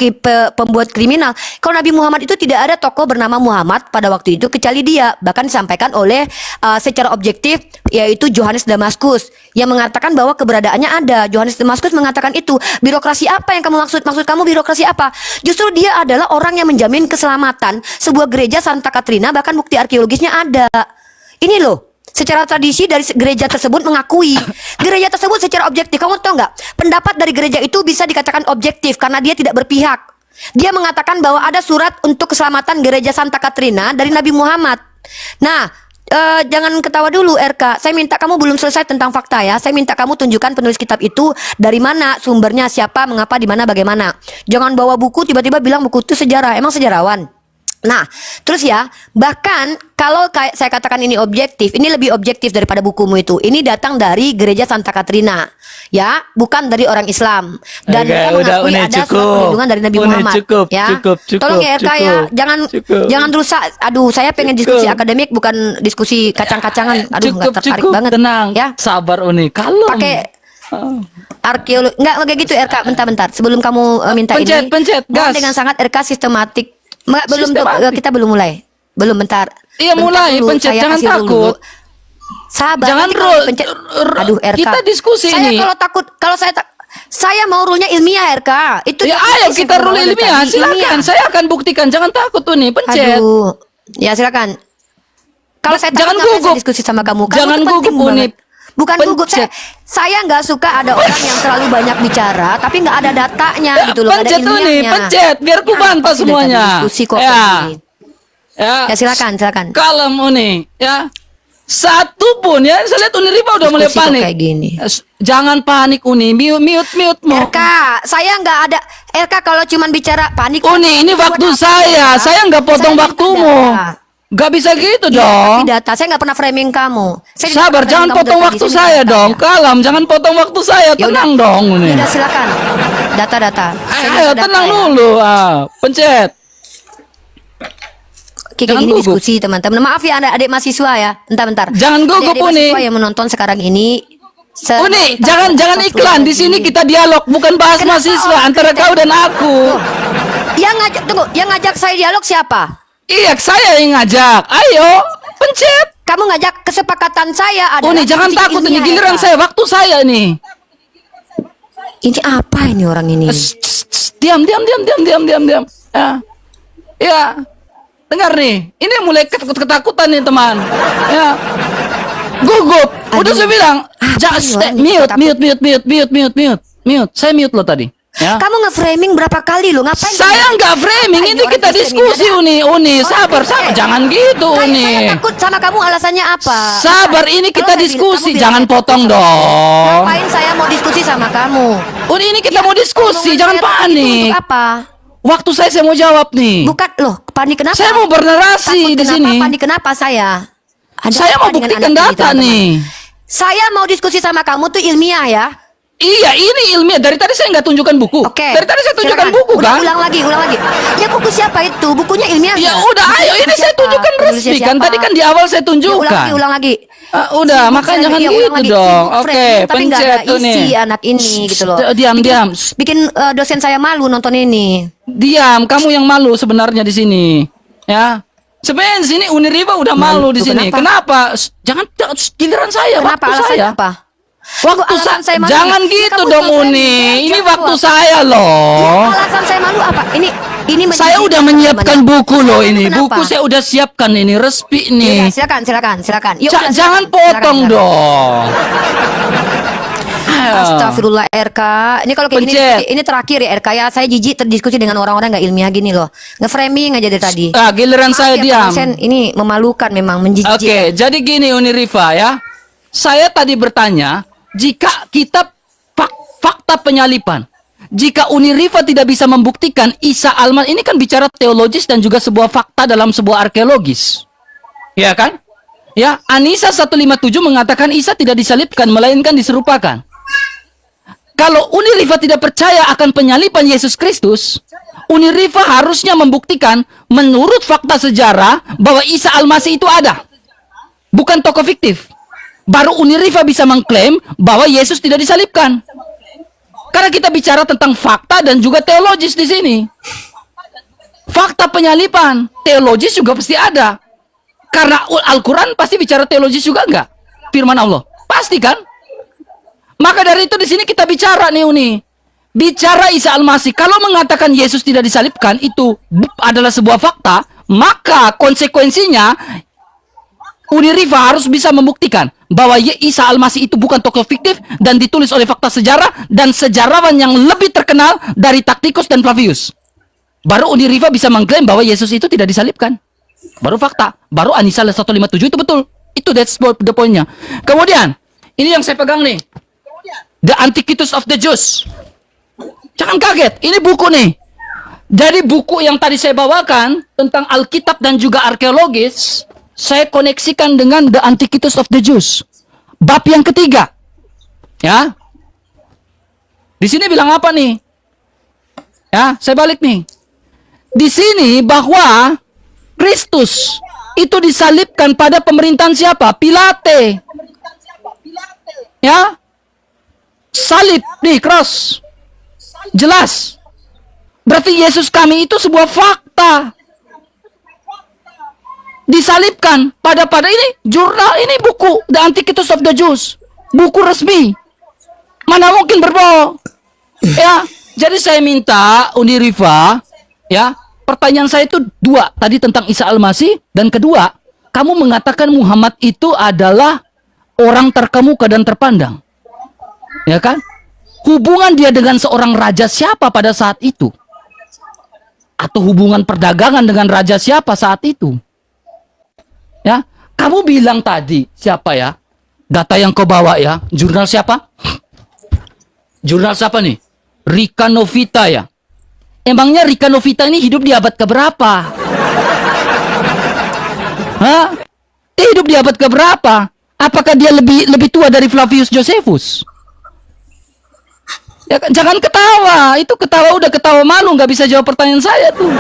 pembuat kriminal. Kalau Nabi Muhammad itu tidak ada tokoh bernama Muhammad pada waktu itu kecuali dia. Bahkan disampaikan oleh secara objektif yaitu Yohanes Damaskus. yang mengatakan bahwa keberadaannya ada. Yohanes Damaskus mengatakan itu. Birokrasi apa yang kamu maksud? Maksud kamu birokrasi apa? Justru dia adalah orang yang menjamin keselamatan sebuah gereja Santa Katrina, bahkan bukti arkeologisnya ada. Ini loh. Secara tradisi dari gereja tersebut mengakui gereja tersebut secara objektif. Kamu tahu nggak? Pendapat dari gereja itu bisa dikatakan objektif karena dia tidak berpihak. Dia mengatakan bahwa ada surat untuk keselamatan gereja Santa Katrina dari Nabi Muhammad. Nah, jangan ketawa dulu RK. Saya minta kamu belum selesai tentang fakta ya. Saya minta kamu tunjukkan penulis kitab itu dari mana, sumbernya, siapa, mengapa, di mana, bagaimana. Jangan bawa buku tiba-tiba bilang buku itu sejarah. Emang sejarawan? Nah, terus ya, bahkan kalau saya katakan ini objektif, ini lebih objektif daripada bukumu itu. Ini datang dari gereja Santa Katrina, ya, bukan dari orang Islam. Dan mereka mengakui ada surat perlindungan dari Nabi Muhammad. Ya, tolong ya RK ya, jangan rusak. Aduh, saya pengen diskusi akademik, bukan diskusi kacang-kacangan. Aduh, nggak tertarik banget. Tenang, ya. Sabar Uni. Kalau pakai arkeologi, nggak kayak gitu RK. Bentar. Sebelum kamu minta pencet, mohon gas. dengan sangat RK sistematik. Kita belum mulai. Belum, bentar. Iya, mulai, pencet, jangan takut. Sabar. Jangan pencet. Aduh, RK. Kita diskusi saya ini. Kalau saya mau rule-nya ilmiah, RK. Itu ya, ayo kita rule ilmiah. Silakan, saya akan buktikan. Jangan takut tuh nih, pencet. Aduh. Ya, silakan. Kalau saya jangan takut, gugup. saya diskusi sama kamu. Jangan gugup, Uni. Bukan gugup, saya nggak suka ada orang yang terlalu banyak bicara tapi nggak ada datanya gitu loh. Pencet tuh nih, pencet biar ku bantah semuanya. Ya, silakan. Kalem Uni, ya. Satu pun ya, saya lihat Uni Rifa udah mulai panik. Kayak gini. Jangan panik Uni, mute mau. RK, saya nggak ada. RK kalau cuman bicara panik. Uni, ini waktu saya nggak potong waktumu. Gak bisa gitu dong. Tapi data, saya nggak pernah framing kamu. Sabar, jangan potong waktu saya dong. Kalem, jangan potong waktu saya. Tenang dong Uni. Udah silakan. Data. Ayo tenang dulu. Pencet. Kayak gini diskusi teman-teman. Maaf ya adik mahasiswa ya. Bentar. Jangan gugup Uni. Mahasiswa yang menonton sekarang ini. Uni, jangan iklan. Di sini kita dialog, bukan bahas mahasiswa antara kau dan aku. Yang ngajak saya dialog siapa? Iya, saya yang ngajak. Ayo, pencet. Kamu ngajak, kesepakatan saya adalah. Uni, jangan takut ini giliran saya, waktu saya nih. Ini apa ini orang ini? Diam. Ya. Dengar nih. Ini mulai ketakutan nih, teman. Ya. Gugup. Udah saya bilang, mute. Saya mute lo tadi. Ya. Kamu nge-framing berapa kali lo? Ngapain? Saya nggak framing, ini kita diskusi Uni. Sabar, jangan gitu Uni. Saya takut sama kamu, alasannya apa? Sabar, ini kita diskusi, jangan potong dong. Ngapain saya mau diskusi sama kamu? Uni, ini kita mau diskusi, jangan panik. Untuk apa? Waktu saya mau jawab nih. Bukan loh, panik kenapa? Saya mau bernarasi di sini. Panik kenapa saya? Saya mau buktikan data nih. Saya mau diskusi sama kamu tuh ilmiah ya. Iya, ini ilmiah. Dari tadi saya nggak tunjukkan buku. Oke. Dari tadi saya tunjukkan buku kan. Ulang lagi. Ya buku siapa itu? Bukunya ilmiah. Ya udah, ayo ini saya tunjukkan resmi kan. Tadi kan di awal saya tunjukkan. Ulang lagi. Udah, makanya jangan gitu dong. Oke, tapi nggak ada pencet tuh nih. isi anak ini gitu loh. Diam. Bikin dosen saya malu nonton ini. Diam, kamu yang malu sebenarnya di sini. Ya. Sebenarnya di sini Uni Rifa udah malu di sini. Kenapa? Jangan giliran saya, kenapa? waktu saya. Apa? Waktu saya jangan gitu dong Uni. Ini waktu saya loh. Alasan saya malu apa? Ini saya udah menyiapkan buku loh ini. Buku saya udah siapkan ini resmi nih. Silakan. Jangan potong dong. Astagfirullah RK. Ini kalau kayak gini ini terakhir ya RK ya. Saya jijik terdiskusi dengan orang-orang nggak ilmiah gini loh. Nge-framing aja dari tadi. Giliran saya diam. Ini memalukan memang, menjijik. Oke, jadi gini Uni Rifa ya. Saya tadi bertanya, jika kita fakta penyalipan, jika Uni Rifa tidak bisa membuktikan Isa Almas, ini kan bicara teologis dan juga sebuah fakta dalam sebuah arkeologis. Ya kan? Ya, Anisa 157 mengatakan Isa tidak disalibkan melainkan diserupakan. Kalau Uni Rifa tidak percaya akan penyalipan Yesus Kristus, Uni Rifa harusnya membuktikan menurut fakta sejarah bahwa Isa Al-Masih itu ada. Bukan tokoh fiktif. Baru Uni Rifa bisa mengklaim bahwa Yesus tidak disalibkan. Karena kita bicara tentang fakta dan juga teologis di sini. Fakta penyalipan, teologis juga pasti ada. Karena Al-Quran pasti bicara teologis juga enggak? Firman Allah. Pasti kan? Maka dari itu di sini kita bicara nih Uni. Bicara Isa Al-Masih. Kalau mengatakan Yesus tidak disalibkan itu adalah sebuah fakta, maka konsekuensinya Uni Rifa harus bisa membuktikan bahwa Isa Al-Masih itu bukan tokoh fiktif dan ditulis oleh fakta sejarah dan sejarawan yang lebih terkenal dari Tacitus dan Flavius. Baru Uni Rifa bisa mengklaim bahwa Yesus itu tidak disalibkan. Baru fakta. Baru Anisa 157 itu betul. Itu that's the point-nya. Kemudian, ini yang saya pegang nih. The Antiquities of the Jews. Jangan kaget, ini buku nih. Jadi buku yang tadi saya bawakan tentang Alkitab dan juga arkeologis, saya koneksikan dengan The Antiquities of the Jews. Bab yang ketiga. Ya. Di sini bilang apa nih? Ya, saya balik nih. Di sini bahwa Kristus itu disalibkan pada pemerintahan siapa? Pilate. Ya. Salib nih, cross. Jelas. Berarti Yesus kami itu sebuah fakta. Disalibkan pada ini jurnal, ini buku The Antiquities of the Jews. Buku resmi. Mana mungkin berbohong. Ya, jadi saya minta Uni Rifa, ya, pertanyaan saya itu dua. Tadi tentang Isa Al-Masih, dan kedua, kamu mengatakan Muhammad itu adalah orang terkemuka dan terpandang. Ya kan? Hubungan dia dengan seorang raja siapa pada saat itu? Atau hubungan perdagangan dengan raja siapa saat itu? Ya, kamu bilang tadi siapa ya? Data yang kau bawa ya, jurnal siapa? Jurnal siapa nih? Rika Novita ya. Emangnya Rika Novita ini hidup di abad keberapa? Hah? Dia hidup di abad keberapa? Apakah dia lebih tua dari Flavius Josephus? Ya, jangan ketawa. Itu ketawa udah ketawa malu, nggak bisa jawab pertanyaan saya tuh.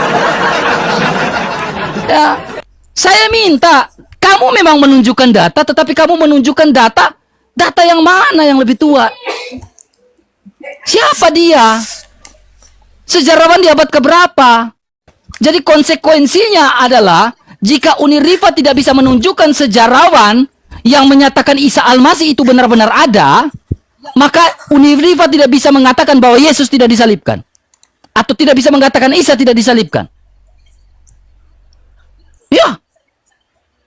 Ya, saya minta kamu memang menunjukkan data, tetapi kamu menunjukkan data yang mana yang lebih tua? Siapa dia? Sejarawan di abad keberapa? Jadi konsekuensinya adalah jika Uni Rifa tidak bisa menunjukkan sejarawan yang menyatakan Isa Al-Masih itu benar-benar ada, maka Uni Rifa tidak bisa mengatakan bahwa Yesus tidak disalibkan. Atau tidak bisa mengatakan Isa tidak disalibkan. Ya.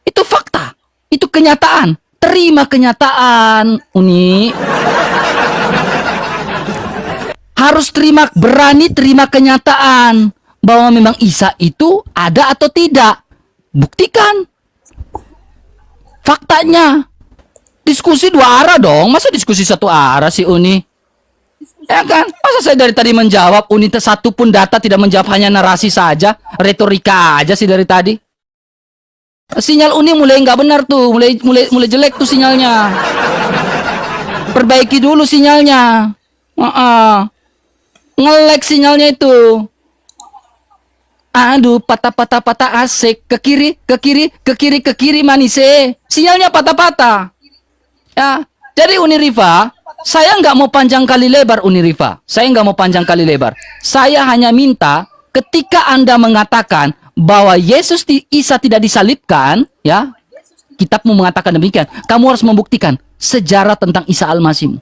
Itu fakta. Itu kenyataan. Terima kenyataan, Uni. Harus berani terima kenyataan bahwa memang Isa itu ada atau tidak. Buktikan. Faktanya. Diskusi dua arah dong. Masa diskusi satu arah sih, Uni? Ya kan? Masa saya dari tadi menjawab, Uni satu pun data tidak menjawab, hanya narasi saja, retorika aja sih dari tadi. Sinyal Uni mulai nggak benar tuh, mulai jelek tuh sinyalnya. Perbaiki dulu sinyalnya. Nge-lag sinyalnya itu. Aduh, patah asik. Ke kiri manis. Sinyalnya patah-patah. Ya, jadi Uni Rifa, saya nggak mau panjang kali lebar Uni Rifa. Saya nggak mau panjang kali lebar. Saya hanya minta ketika Anda mengatakan bahwa Yesus Isa tidak disalibkan, ya, kitabmu mengatakan demikian. Kamu harus membuktikan sejarah tentang Isa Al-Masih.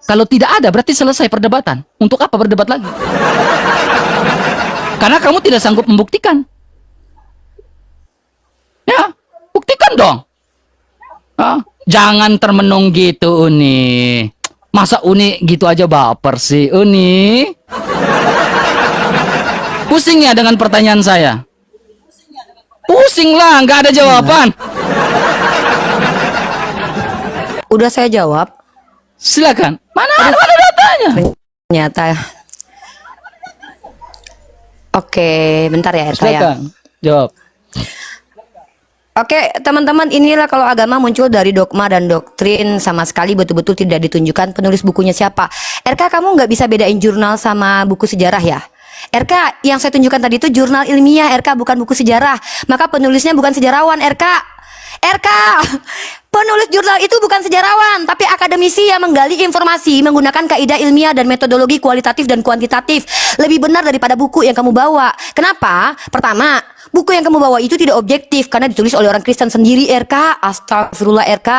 Kalau tidak ada, berarti selesai perdebatan. Untuk apa berdebat lagi? Karena kamu tidak sanggup membuktikan. Ya, buktikan dong. Jangan termenung gitu, Uni. Masa Uni gitu aja baper sih, Uni? Pusing ya dengan pertanyaan saya? Pusing lah, nggak ada jawaban. Udah saya jawab. Silakan. Mana datanya? Ternyata. Oke, bentar ya, RK ya. Silakan, jawab. Oke, teman-teman, inilah kalau agama muncul dari dogma dan doktrin sama sekali betul-betul tidak ditunjukkan penulis bukunya siapa. RK, kamu nggak bisa bedain jurnal sama buku sejarah ya? RK, yang saya tunjukkan tadi itu jurnal ilmiah, RK, bukan buku sejarah. Maka penulisnya bukan sejarawan, RK. RK, penulis jurnal itu bukan sejarawan, tapi akademisi yang menggali informasi menggunakan kaidah ilmiah dan metodologi kualitatif dan kuantitatif. Lebih benar daripada buku yang kamu bawa. Kenapa? Pertama, buku yang kamu bawa itu tidak objektif karena ditulis oleh orang Kristen sendiri, RK. Astagfirullah, RK.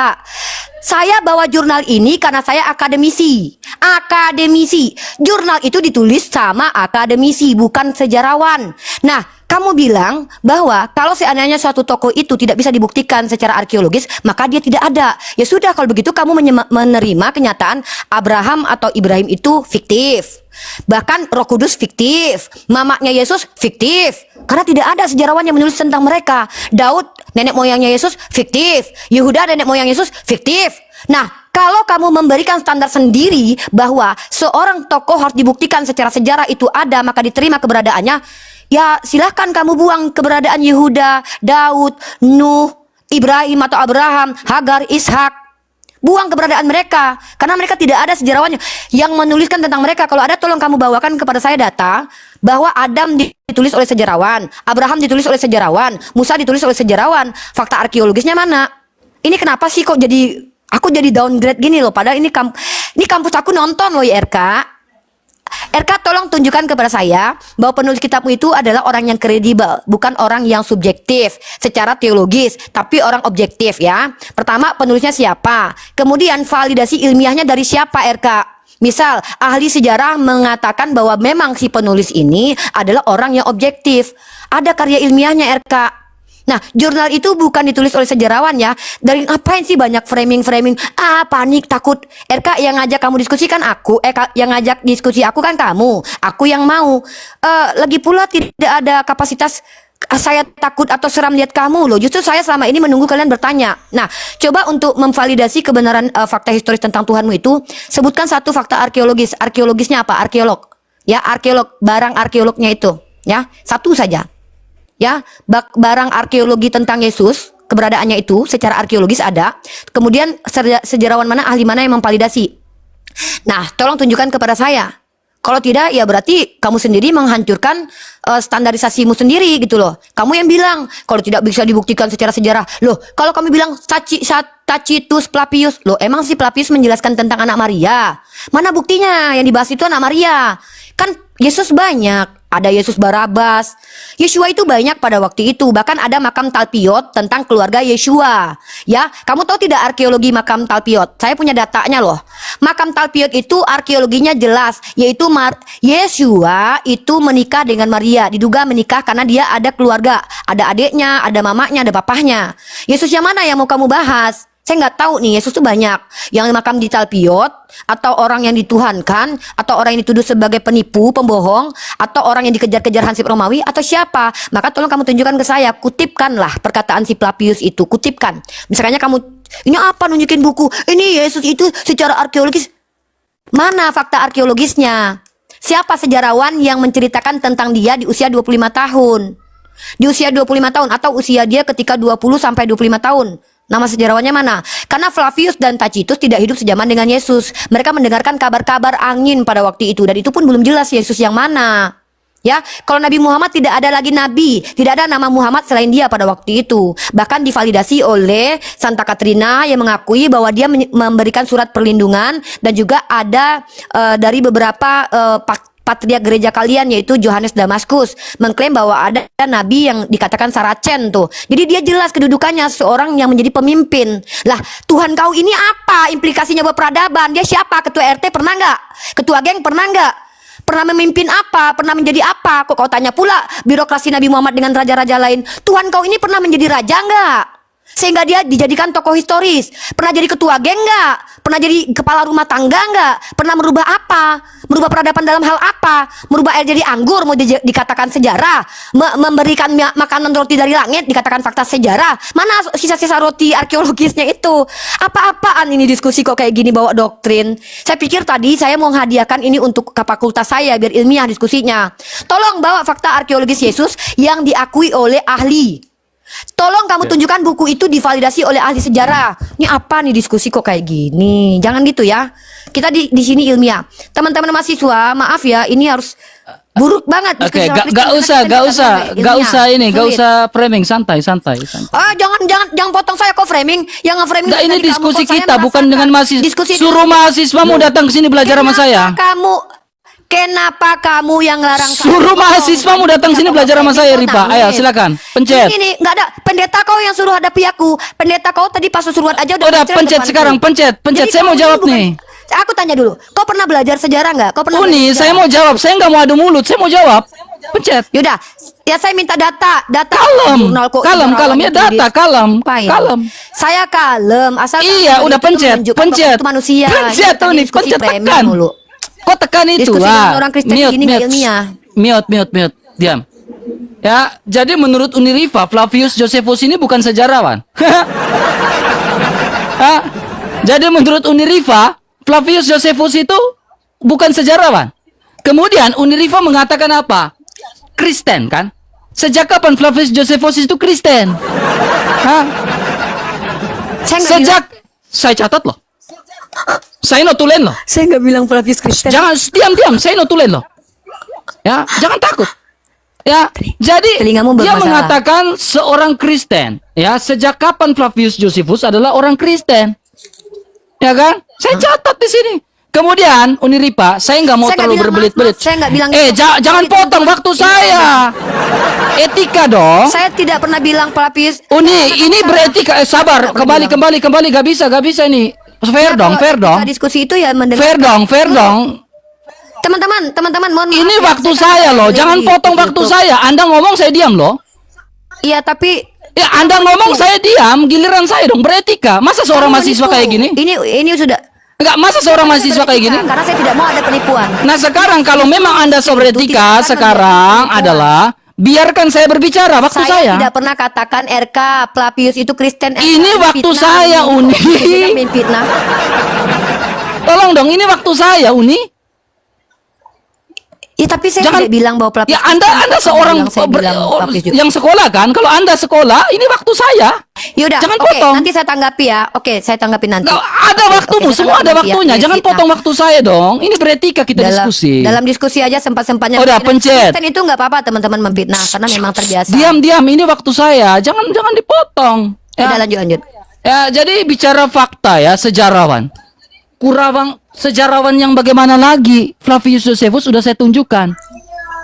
Saya bawa jurnal ini karena saya akademisi. Akademisi. Jurnal itu ditulis sama akademisi, bukan sejarawan. Nah, kamu bilang bahwa kalau seandainya suatu tokoh itu tidak bisa dibuktikan secara arkeologis, maka dia tidak ada. Ya sudah, kalau begitu kamu menerima kenyataan Abraham atau Ibrahim itu fiktif. Bahkan Roh Kudus fiktif, mamanya Yesus fiktif. Karena tidak ada sejarawan yang menulis tentang mereka. Daud, nenek moyangnya Yesus, fiktif. Yehuda, nenek moyang Yesus, fiktif. Nah, kalau kamu memberikan standar sendiri bahwa seorang tokoh harus dibuktikan secara sejarah itu ada, maka diterima keberadaannya, ya silahkan kamu buang keberadaan Yehuda, Daud, Nuh, Ibrahim atau Abraham, Hagar, Ishak. Buang keberadaan mereka, karena mereka tidak ada sejarawannya yang menuliskan tentang mereka. Kalau ada, tolong kamu bawakan kepada saya data bahwa Adam ditulis oleh sejarawan, Abraham ditulis oleh sejarawan, Musa ditulis oleh sejarawan. Fakta arkeologisnya mana? Ini kenapa sih kok jadi aku jadi downgrade gini loh? Padahal ini kampus aku nonton loh ya RK. RK, tolong tunjukkan kepada saya bahwa penulis kitabmu itu adalah orang yang kredibel, bukan orang yang subjektif secara teologis, tapi orang objektif ya. Pertama, penulisnya siapa? Kemudian validasi ilmiahnya dari siapa RK? Misal, ahli sejarah mengatakan bahwa memang si penulis ini adalah orang yang objektif. Ada karya ilmiahnya RK. Nah, jurnal itu bukan ditulis oleh sejarawan ya. Dari ngapain sih banyak framing-framing? Panik, takut. RK yang ngajak kamu diskusi kan aku. Yang ngajak diskusi aku kan kamu. Aku yang mau. Lagi pula tidak ada kapasitas saya takut atau seram lihat kamu loh. Justru saya selama ini menunggu kalian bertanya. Nah, coba untuk memvalidasi kebenaran fakta historis tentang Tuhanmu itu, sebutkan satu fakta arkeologis. Arkeologisnya apa? Arkeolog. Ya, arkeolog. Barang arkeolognya itu. Ya, satu saja. Ya, barang arkeologi tentang Yesus, keberadaannya itu secara arkeologis ada. Kemudian sejarawan mana, ahli mana yang memvalidasi. Nah, tolong tunjukkan kepada saya. Kalau tidak, ya berarti kamu sendiri menghancurkan standarisasimu sendiri gitu loh. Kamu yang bilang kalau tidak bisa dibuktikan secara sejarah. Loh, kalau kamu bilang Tacitus Flavius, loh emang si Flavius menjelaskan tentang anak Maria. Mana buktinya? Yang dibahas itu anak Maria. Kan Yesus banyak. Ada Yesus Barabas. Yeshua itu banyak pada waktu itu. Bahkan ada makam Talpiot tentang keluarga Yeshua. Ya, kamu tahu tidak arkeologi makam Talpiot? Saya punya datanya loh. Makam Talpiot itu arkeologinya jelas, yaitu Yeshua itu menikah dengan Maria. Diduga menikah karena dia ada keluarga, ada adiknya, ada mamanya, ada papahnya. Yesus yang mana yang mau kamu bahas? Saya nggak tahu nih, Yesus tuh banyak. Yang makam di Talpiot, atau orang yang dituhankan, atau orang yang dituduh sebagai penipu, pembohong, atau orang yang dikejar-kejar Hansip Romawi, atau siapa? Maka tolong kamu tunjukkan ke saya, kutipkanlah perkataan si Flavius itu, kutipkan. Misalnya kamu, ini apa nunjukin buku? Ini Yesus itu secara arkeologis. Mana fakta arkeologisnya? Siapa sejarawan yang menceritakan tentang dia di usia 25 tahun? Di usia 25 tahun, atau usia dia ketika 20 sampai 25 tahun. Nama sejarawannya mana? Karena Flavius dan Tacitus tidak hidup sejaman dengan Yesus. Mereka mendengarkan kabar-kabar angin pada waktu itu. Dan itu pun belum jelas Yesus yang mana. Ya, kalau Nabi Muhammad tidak ada lagi nabi, tidak ada nama Muhammad selain dia pada waktu itu. Bahkan divalidasi oleh Santa Katrina yang mengakui bahwa dia memberikan surat perlindungan. Dan juga ada dari beberapa patriark gereja kalian, yaitu Yohanes Damaskus, mengklaim bahwa ada nabi yang dikatakan Saracen tuh. Jadi dia jelas kedudukannya, seorang yang menjadi pemimpin. Lah, Tuhan kau ini apa implikasinya buat peradaban? Dia siapa? Ketua RT pernah nggak? Ketua geng pernah nggak? Pernah memimpin apa? Pernah menjadi apa? Kok kau tanya pula birokrasi Nabi Muhammad dengan raja-raja lain? Tuhan kau ini pernah menjadi raja nggak? Sehingga dia dijadikan tokoh historis. Pernah jadi ketua geng nggak? Pernah jadi kepala rumah tangga nggak? Pernah merubah apa? Merubah peradaban dalam hal apa? Merubah air jadi anggur mau dikatakan sejarah? Memberikan makanan roti dari langit dikatakan fakta sejarah? Mana sisa-sisa roti arkeologisnya itu? Apa-apaan ini diskusi kok kayak gini bawa doktrin? Saya pikir tadi saya mau hadiahkan ini untuk fakultas saya biar ilmiah diskusinya. Tolong bawa fakta arkeologis Yesus yang diakui oleh ahli. Tolong kamu tunjukkan buku itu divalidasi oleh ahli sejarah. Ini apa nih diskusi kok kayak gini? Jangan gitu ya. Kita di sini ilmiah. Teman-teman mahasiswa, maaf ya, ini harus buruk banget. Oke, gak usah framing, santai. Jangan potong saya kok framing. Yang nge-framing ini diskusi kita, bukan dengan mahasiswa. Diskusi suruh mahasiswamu datang ke sini belajar sama saya. Kenapa kamu yang larang saya Suruh ngomong? mahasiswamu datang sini belajar sama saya, Rifa. Ayo, silakan. Pencet. Ini nggak ada pendeta kau yang suruh hadapi aku. Pendeta kau tadi pas suruhan aja udah Udah, bicara pencet depanku. sekarang, pencet. Jadi Saya mau kau ini jawab bukan- nih. Aku tanya dulu. Kau pernah belajar sejarah nggak? Kau pernah? Uni, belajar saya sejarah? mau jawab. Saya nggak mau adu mulut. Saya mau jawab. Pencet. Yaudah, ya saya minta data. Kalem, jurnal kok, kalem, jurnal kalem. Ya itu data, kalem, Ngapain? kalem. Saya kalem, asal Iya, kamu udah itu pencet, menunjukkan pencet. kau itu manusia. Pencet, Ini Uni, diskusi pencet, premium tekan. mulu. Kok tekan itu? Diskusi Wah, dengan orang Kristen mute, gini nggak mute. ilmiah. Mute. Diam. Ya, jadi menurut Uniriva, Flavius Josephus ini bukan sejarawan. Hah? Jadi menurut Uniriva, Flavius Josephus itu bukan sejarawan. Kemudian Uniriva mengatakan apa? Kristen kan? Sejak kapan Flavius Josephus itu Kristen? Hah? Saya nggak Sejak saya catat loh. Saya notulen loh. Saya nggak bilang Flavius Kristen. Jangan diam, saya notulen loh. Ya, jangan takut. Ya, jadi Telingamu dia bermasalah. mengatakan seorang Kristen. Ya, sejak kapan Flavius Josephus adalah orang Kristen? Ya kan? Saya catat di sini. Kemudian Uniripa, saya nggak mau Saya nggak terlalu bilang berbelit-belit. maaf, saya nggak bilang itu. Jangan Itu potong bukan- waktu ini saya. Etika dong. Saya tidak pernah bilang Flavius. Ini beretika. Sabar, kembali. Gak bisa ini. Fair dong. Kita diskusi itu ya mendengar. Fair dong. Teman-teman, mohon maaf. Ini ya, waktu saya saya kan loh, boleh jangan di potong waktu YouTube. saya. Anda ngomong saya diam loh. Iya, tapi Ya Anda ngomong saya diam, giliran saya dong beretika. Masa seorang kamu mahasiswa menipu. kayak gini? Ini sudah. Enggak, masa seorang mahasiswa kayak gini? Karena saya tidak mau ada penipuan. Nah sekarang kalau memang Anda beretika sekarang adalah biarkan saya berbicara waktu saya. Tidak pernah katakan RK Flavius itu Kristen. Ini waktu saya, Uni. Fitnah. Tolong dong, ini waktu saya, Uni. Ya, tapi saya Jangan- tidak bilang bahwa Flavius Ya Anda seorang saya bilang Flavius juga. yang sekolah kan? Kalau Anda sekolah, ini waktu saya. Yaudah, Jangan oke, potong. nanti saya tanggapi ya. Oke, saya tanggapi nanti. Nggak, ada waktumu, Oke, saya semua ada tanggapi ya. waktunya. Ini Jangan fitnah. potong waktu saya dong. Ini beretika kita diskusi. Dalam diskusi aja sempat-sempatnya. Udah, Fitnah. pencet. Kristen itu nggak apa-apa teman-teman memfitnah karena memang terbiasa. Diam, ini waktu saya. Jangan dipotong. Udah, lanjut. Ya, jadi bicara fakta ya, sejarawan. Sejarawan yang bagaimana lagi? Flavius Josephus sudah saya tunjukkan.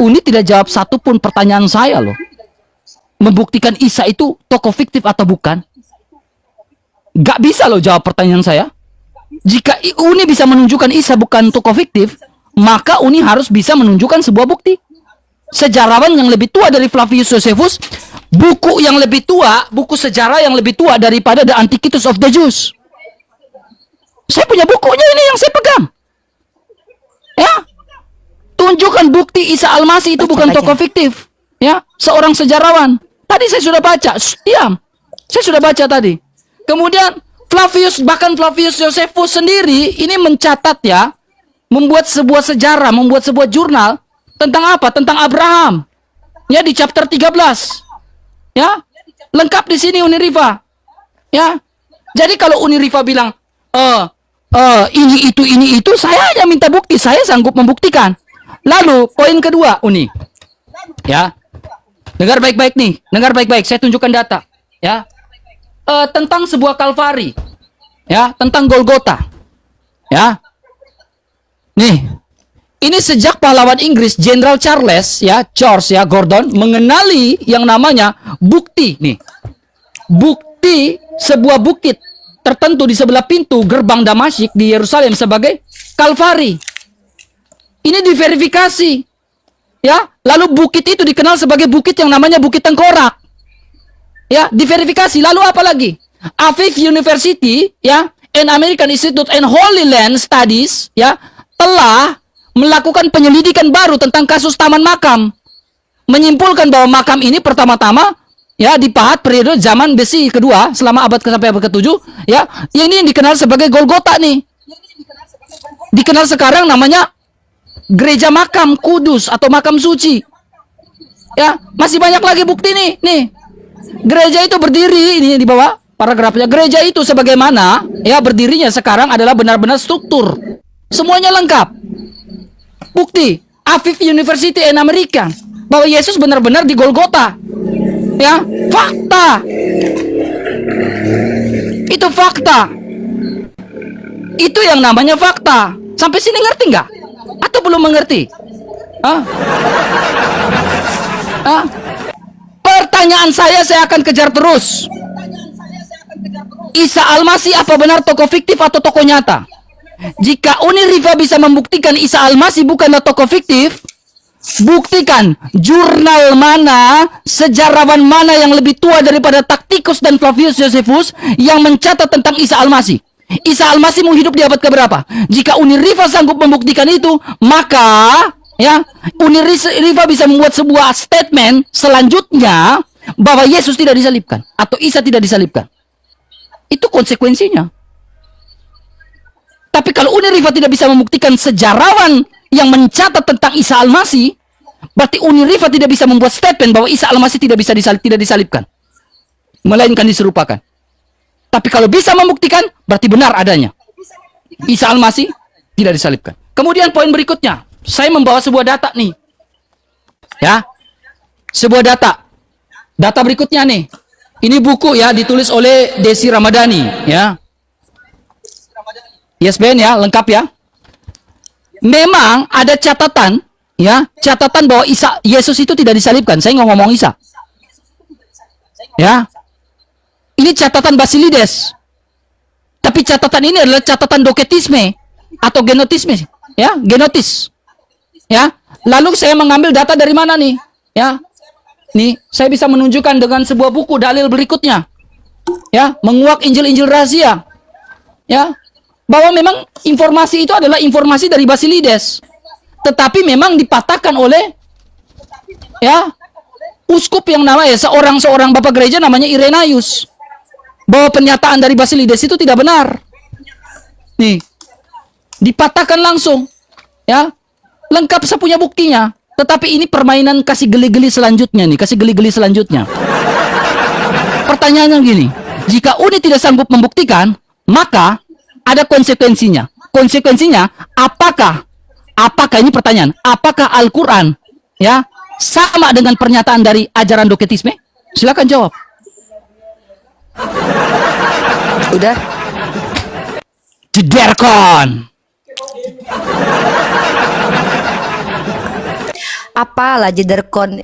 Uni tidak jawab satu pun pertanyaan saya loh. Membuktikan Isa itu tokoh fiktif atau bukan? Gak bisa loh jawab pertanyaan saya. Jika Uni bisa menunjukkan Isa bukan tokoh fiktif, maka Uni harus bisa menunjukkan sebuah bukti. Sejarawan yang lebih tua dari Flavius Josephus, buku yang lebih tua, buku sejarah yang lebih tua daripada The Antiquities of the Jews. Saya punya bukunya ini yang saya pegang. Ya. Tunjukkan bukti Isa Al-Masih itu bukan tokoh fiktif. Ya, seorang sejarawan. Tadi saya sudah baca. Diam. Saya sudah baca tadi. Kemudian bahkan Flavius Josephus sendiri ini mencatat ya, membuat sebuah sejarah, membuat sebuah jurnal tentang apa? Tentang Abraham. Ya, di chapter 13. Ya. Lengkap di sini Uniriva. Ya. Jadi kalau Uniriva bilang, ini itu, saya hanya minta bukti, saya sanggup membuktikan. Lalu poin kedua, Uni. Ya. Dengar baik-baik nih, saya tunjukkan data, ya. Tentang sebuah Kalvari. Ya, tentang Golgota. Ya. Nih. Ini sejak pahlawan Inggris Jenderal George Gordon mengenali yang namanya bukti nih. Bukti sebuah bukit tertentu di sebelah pintu gerbang Damasik di Yerusalem sebagai Kalvari. Ini diverifikasi. Ya, lalu bukit itu dikenal sebagai bukit yang namanya Bukit Tengkorak. Ya, diverifikasi. Lalu apa lagi? Aviv University, ya, and American Institute and Holy Land Studies, ya, telah melakukan penyelidikan baru tentang kasus Taman Makam. Menyimpulkan bahwa makam ini pertama-tama ya dipahat periode zaman besi kedua selama abad ke sampai abad ke-7, ya. Ini dikenal sebagai Golgota nih. Dikenal sekarang namanya Gereja Makam Kudus atau Makam Suci. Ya, masih banyak lagi bukti nih. Nih. Gereja itu berdiri ini di bawah paragrafnya. Gereja itu sebagaimana ya berdirinya sekarang adalah benar-benar struktur. Semuanya lengkap. Bukti Aviv University and American bahwa Yesus benar-benar di Golgota. Ya, fakta. Itu fakta. Itu yang namanya fakta. Sampai sini ngerti nggak? Atau belum mengerti? Hah? Hah? Pertanyaan saya akan kejar terus. Isa Al-Masih apa benar tokoh fiktif atau tokoh nyata? Jika Uniriva bisa membuktikan Isa Al-Masih bukanlah tokoh fiktif, buktikan jurnal mana, sejarawan mana yang lebih tua daripada Tacitus dan Flavius Josephus yang mencatat tentang Isa Al-Masih. Isa Al-Masih mau hidup di abad keberapa? Jika Uniriva sanggup membuktikan itu, maka ya Uniriva bisa membuat sebuah statement selanjutnya bahwa Yesus tidak disalibkan atau Isa tidak disalibkan. Itu konsekuensinya. Tapi kalau Uniriva tidak bisa membuktikan sejarawan yang mencatat tentang Isa Al-Masih, berarti Uniriva tidak bisa membuat statement bahwa Isa Al-Masih tidak disalibkan, melainkan diserupakan. Tapi kalau bisa membuktikan, berarti benar adanya. Isa Al-Masih tidak disalibkan. Kemudian poin berikutnya, saya membawa sebuah data nih. Ya. Sebuah data. Data berikutnya nih. Ini buku ya, ditulis oleh Desi Ramadhani, ya. Yes Ben ya, lengkap ya. Memang ada catatan, ya, catatan bahwa Yesus itu tidak disalibkan. Saya nggak ngomong Isa. Ya. Ini catatan Basilides. Tapi catatan ini adalah catatan doketisme atau genotisme, ya, genotis. Ya. Lalu saya mengambil data dari mana nih? Ya. Nih, saya bisa menunjukkan dengan sebuah buku dalil berikutnya. Ya, menguak Injil-Injil rahasia. Ya. Bahwa memang informasi itu adalah informasi dari Basilides. Tetapi memang dipatahkan oleh ya uskup yang namanya seorang bapak gereja namanya Irenaeus. Bahwa pernyataan dari Basilides itu tidak benar. Nih. Dipatahkan langsung. Ya. Lengkap saya punya buktinya. Tetapi ini permainan kasih geli-geli selanjutnya nih, kasih geli-geli selanjutnya. Pertanyaannya gini, jika Uni tidak sanggup membuktikan, maka ada konsekuensinya. Konsekuensinya, apakah ini pertanyaan, apakah Al-Quran ya sama dengan pernyataan dari ajaran doketisme? Silakan jawab. Udah. Jederkon. Apalah jederkon.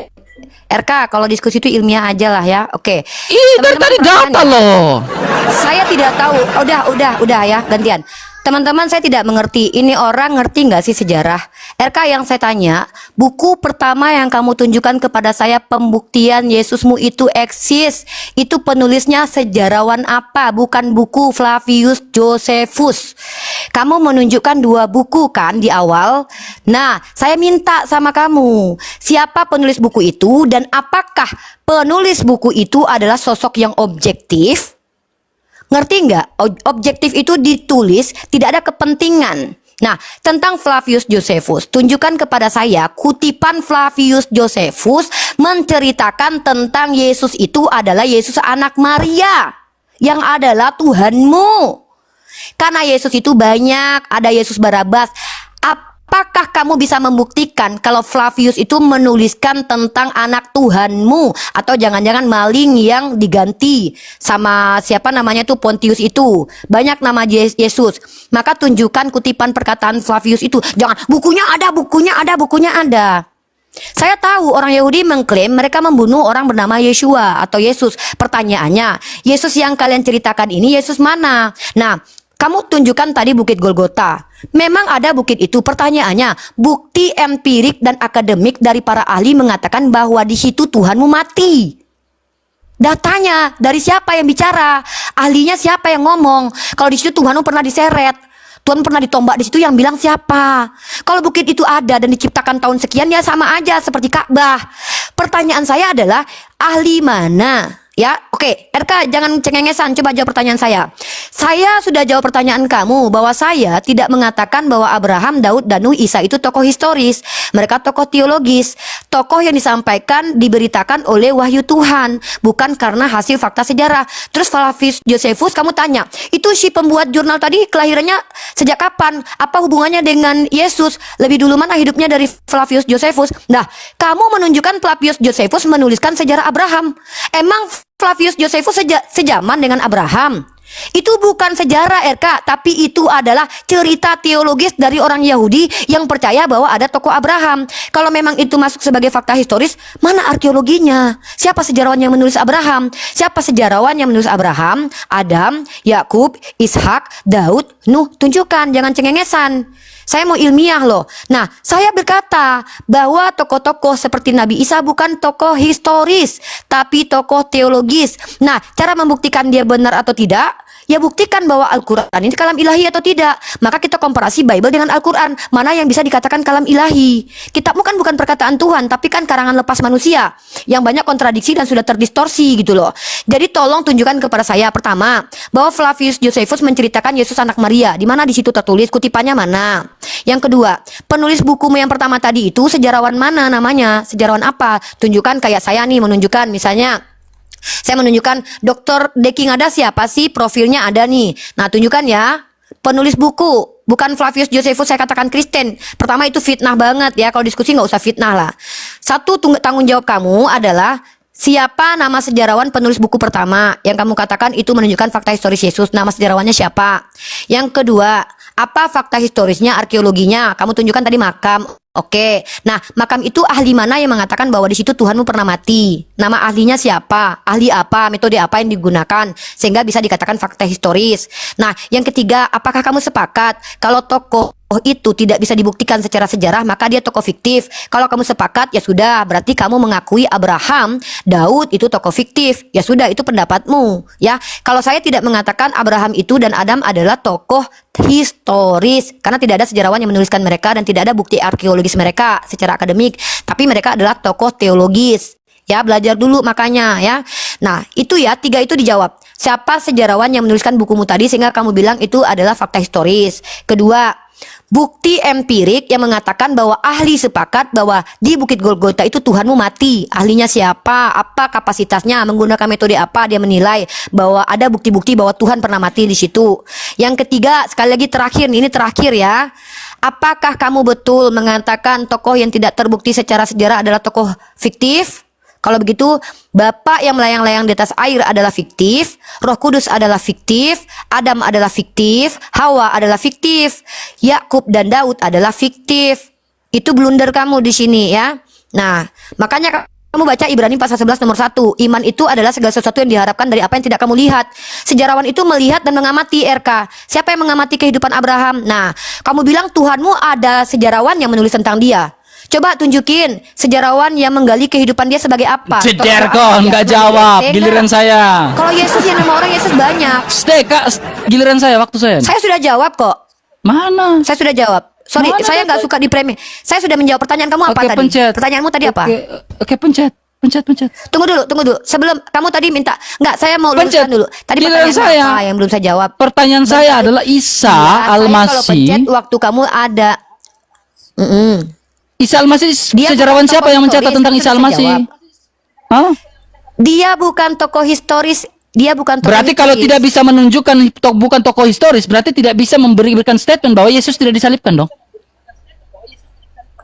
RK, kalau diskusi itu ilmiah aja lah ya. Oke. Ih, dari tadi data loh. Saya tidak tahu. Udah ya, gantian. Teman-teman, saya tidak mengerti. Ini orang ngerti nggak sih sejarah? RK, yang saya tanya, buku pertama yang kamu tunjukkan kepada saya pembuktian Yesusmu itu eksis. Itu penulisnya sejarawan apa? Bukan buku Flavius Josephus. Kamu menunjukkan 2 buku kan di awal. Nah, saya minta sama kamu, siapa penulis buku itu dan apakah penulis buku itu adalah sosok yang objektif? Ngerti nggak? Objektif itu ditulis tidak ada kepentingan. Nah, tentang Flavius Josephus, tunjukkan kepada saya kutipan Flavius Josephus menceritakan tentang Yesus itu adalah Yesus anak Maria yang adalah Tuhanmu. Karena Yesus itu banyak, ada Yesus Barabas. Apakah kamu bisa membuktikan kalau Flavius itu menuliskan tentang anak Tuhanmu? Atau jangan-jangan maling yang diganti sama siapa namanya tuh Pontius itu. Banyak nama Yesus. Maka tunjukkan kutipan perkataan Flavius itu. Jangan, bukunya ada. Saya tahu orang Yahudi mengklaim mereka membunuh orang bernama Yeshua atau Yesus. Pertanyaannya, Yesus yang kalian ceritakan ini Yesus mana? Nah, kamu tunjukkan tadi Bukit Golgota. Memang ada bukit itu. Pertanyaannya, bukti empirik dan akademik dari para ahli mengatakan bahwa di situ Tuhanmu mati. Datanya dari siapa yang bicara? Ahlinya siapa yang ngomong? Kalau di situ Tuhanmu pernah diseret, Tuhan pernah ditombak di situ, yang bilang siapa? Kalau bukit itu ada dan diciptakan tahun sekian, ya sama aja seperti Ka'bah. Pertanyaan saya adalah, ahli mana? Ya, oke, RK jangan cengengesan, coba jawab pertanyaan saya. Saya sudah jawab pertanyaan kamu bahwa saya tidak mengatakan bahwa Abraham, Daud, dan Nuh, Isa itu tokoh historis. Mereka tokoh teologis, tokoh yang disampaikan, diberitakan oleh wahyu Tuhan, bukan karena hasil fakta sejarah. Terus Flavius Josephus, kamu tanya, itu si pembuat jurnal tadi kelahirannya sejak kapan? Apa hubungannya dengan Yesus? Lebih dulu mana hidupnya dari Flavius Josephus? Nah, kamu menunjukkan Flavius Josephus menuliskan sejarah Abraham. Emang Flavius Josephus sejaman dengan Abraham? Itu bukan sejarah RK, tapi itu adalah cerita teologis dari orang Yahudi yang percaya bahwa ada tokoh Abraham. Kalau memang itu masuk sebagai fakta historis, mana arkeologinya? Siapa sejarawan yang menulis Abraham? Siapa sejarawan yang menulis Abraham, Adam, Yakub, Ishak, Daud, Nuh? Tunjukkan, jangan cengengesan. Saya mau ilmiah loh. Nah, saya berkata bahwa tokoh-tokoh seperti Nabi Isa bukan tokoh historis, tapi tokoh teologis. Nah, cara membuktikan dia benar atau tidak, ya buktikan bahwa Al-Quran ini kalam ilahi atau tidak. Maka kita komparasi Bible dengan Al-Quran. Mana yang bisa dikatakan kalam ilahi? Kitabmu kan bukan perkataan Tuhan, tapi kan karangan lepas manusia yang banyak kontradiksi dan sudah terdistorsi gitu loh. Jadi tolong tunjukkan kepada saya pertama bahwa Flavius Josephus menceritakan Yesus anak Maria. Di mana di situ tertulis, kutipannya mana? Yang kedua, penulis bukumu yang pertama tadi itu sejarawan mana namanya? Sejarawan apa? Tunjukkan, kayak saya nih menunjukkan misalnya. Saya menunjukkan Dr. Deki Ngada siapa sih, profilnya ada nih. Nah, tunjukkan ya, penulis buku, bukan Flavius Josephus saya katakan Kristen. Pertama itu fitnah banget ya, kalau diskusi nggak usah fitnah lah. Satu, tanggung jawab kamu adalah siapa nama sejarawan penulis buku pertama yang kamu katakan itu menunjukkan fakta historis Yesus. Nama sejarawannya siapa? Yang kedua, apa fakta historisnya, arkeologinya? Kamu tunjukkan tadi makam. Oke, nah makam itu ahli mana yang mengatakan bahwa di situ Tuhanmu pernah mati? Nama ahlinya siapa? Ahli apa? Metode apa yang digunakan? Sehingga bisa dikatakan fakta historis. Nah, yang ketiga, apakah kamu sepakat kalau tokoh itu tidak bisa dibuktikan secara sejarah, maka dia tokoh fiktif? Kalau kamu sepakat, ya sudah, berarti kamu mengakui Abraham, Daud itu tokoh fiktif. Ya sudah, itu pendapatmu. Ya, kalau saya tidak mengatakan Abraham itu dan Adam adalah tokoh historis, karena tidak ada sejarawan yang menuliskan mereka dan tidak ada bukti arkeologis mereka secara akademik, tapi mereka adalah tokoh teologis. Ya, belajar dulu makanya ya. Nah, itu ya, tiga itu dijawab. Siapa sejarawan yang menuliskan bukumu tadi sehingga kamu bilang itu adalah fakta historis? Kedua, bukti empirik yang mengatakan bahwa ahli sepakat bahwa di Bukit Golgota itu Tuhanmu mati. Ahlinya siapa? Apa kapasitasnya? Menggunakan metode apa dia menilai bahwa ada bukti-bukti bahwa Tuhan pernah mati di situ? Yang ketiga, sekali lagi terakhir, ini terakhir ya. Apakah kamu betul mengatakan tokoh yang tidak terbukti secara sejarah adalah tokoh fiktif? Kalau begitu, Bapak yang melayang-layang di atas air adalah fiktif, Roh Kudus adalah fiktif, Adam adalah fiktif, Hawa adalah fiktif, Yakub dan Daud adalah fiktif. Itu blunder kamu di sini ya. Nah, makanya kamu baca Ibrani pasal 11 nomor 1. Iman itu adalah segala sesuatu yang diharapkan dari apa yang tidak kamu lihat. Sejarawan itu melihat dan mengamati RK. Siapa yang mengamati kehidupan Abraham? Nah, kamu bilang Tuhanmu ada sejarawan yang menulis tentang dia. Coba tunjukin sejarawan yang menggali kehidupan dia sebagai apa. Ceder kok, nggak jawab. Giliran saya. Kalau Yesus yang nama orang Yesus banyak. Stay, Kak. Giliran saya, waktu saya. Saya sudah jawab kok. Mana? Saya sudah jawab. Sorry, Mana saya nggak suka di premi. Saya sudah menjawab pertanyaan kamu apa Oke, tadi? pencet. Pertanyaanmu tadi apa? Oke, pencet. Tunggu dulu. Sebelum kamu tadi minta, nggak, saya mau Pencet. luruskan dulu. Tadi Giliran pertanyaan saya. apa yang belum saya jawab? Pertanyaan saya adalah Isa Iya, saya kalau Al-Masih. pencet waktu kamu ada. Isa Al-Masih Dia sejarawan bukan siapa tokoh yang mencatat historis, tentang itu Isa bisa Al-Masih? jawab. Hah? Dia bukan tokoh historis. Dia bukan tokoh Berarti kalau historis. tidak bisa menunjukkan bukan tokoh historis, berarti tidak bisa memberikan statement bahwa Yesus tidak disalibkan dong.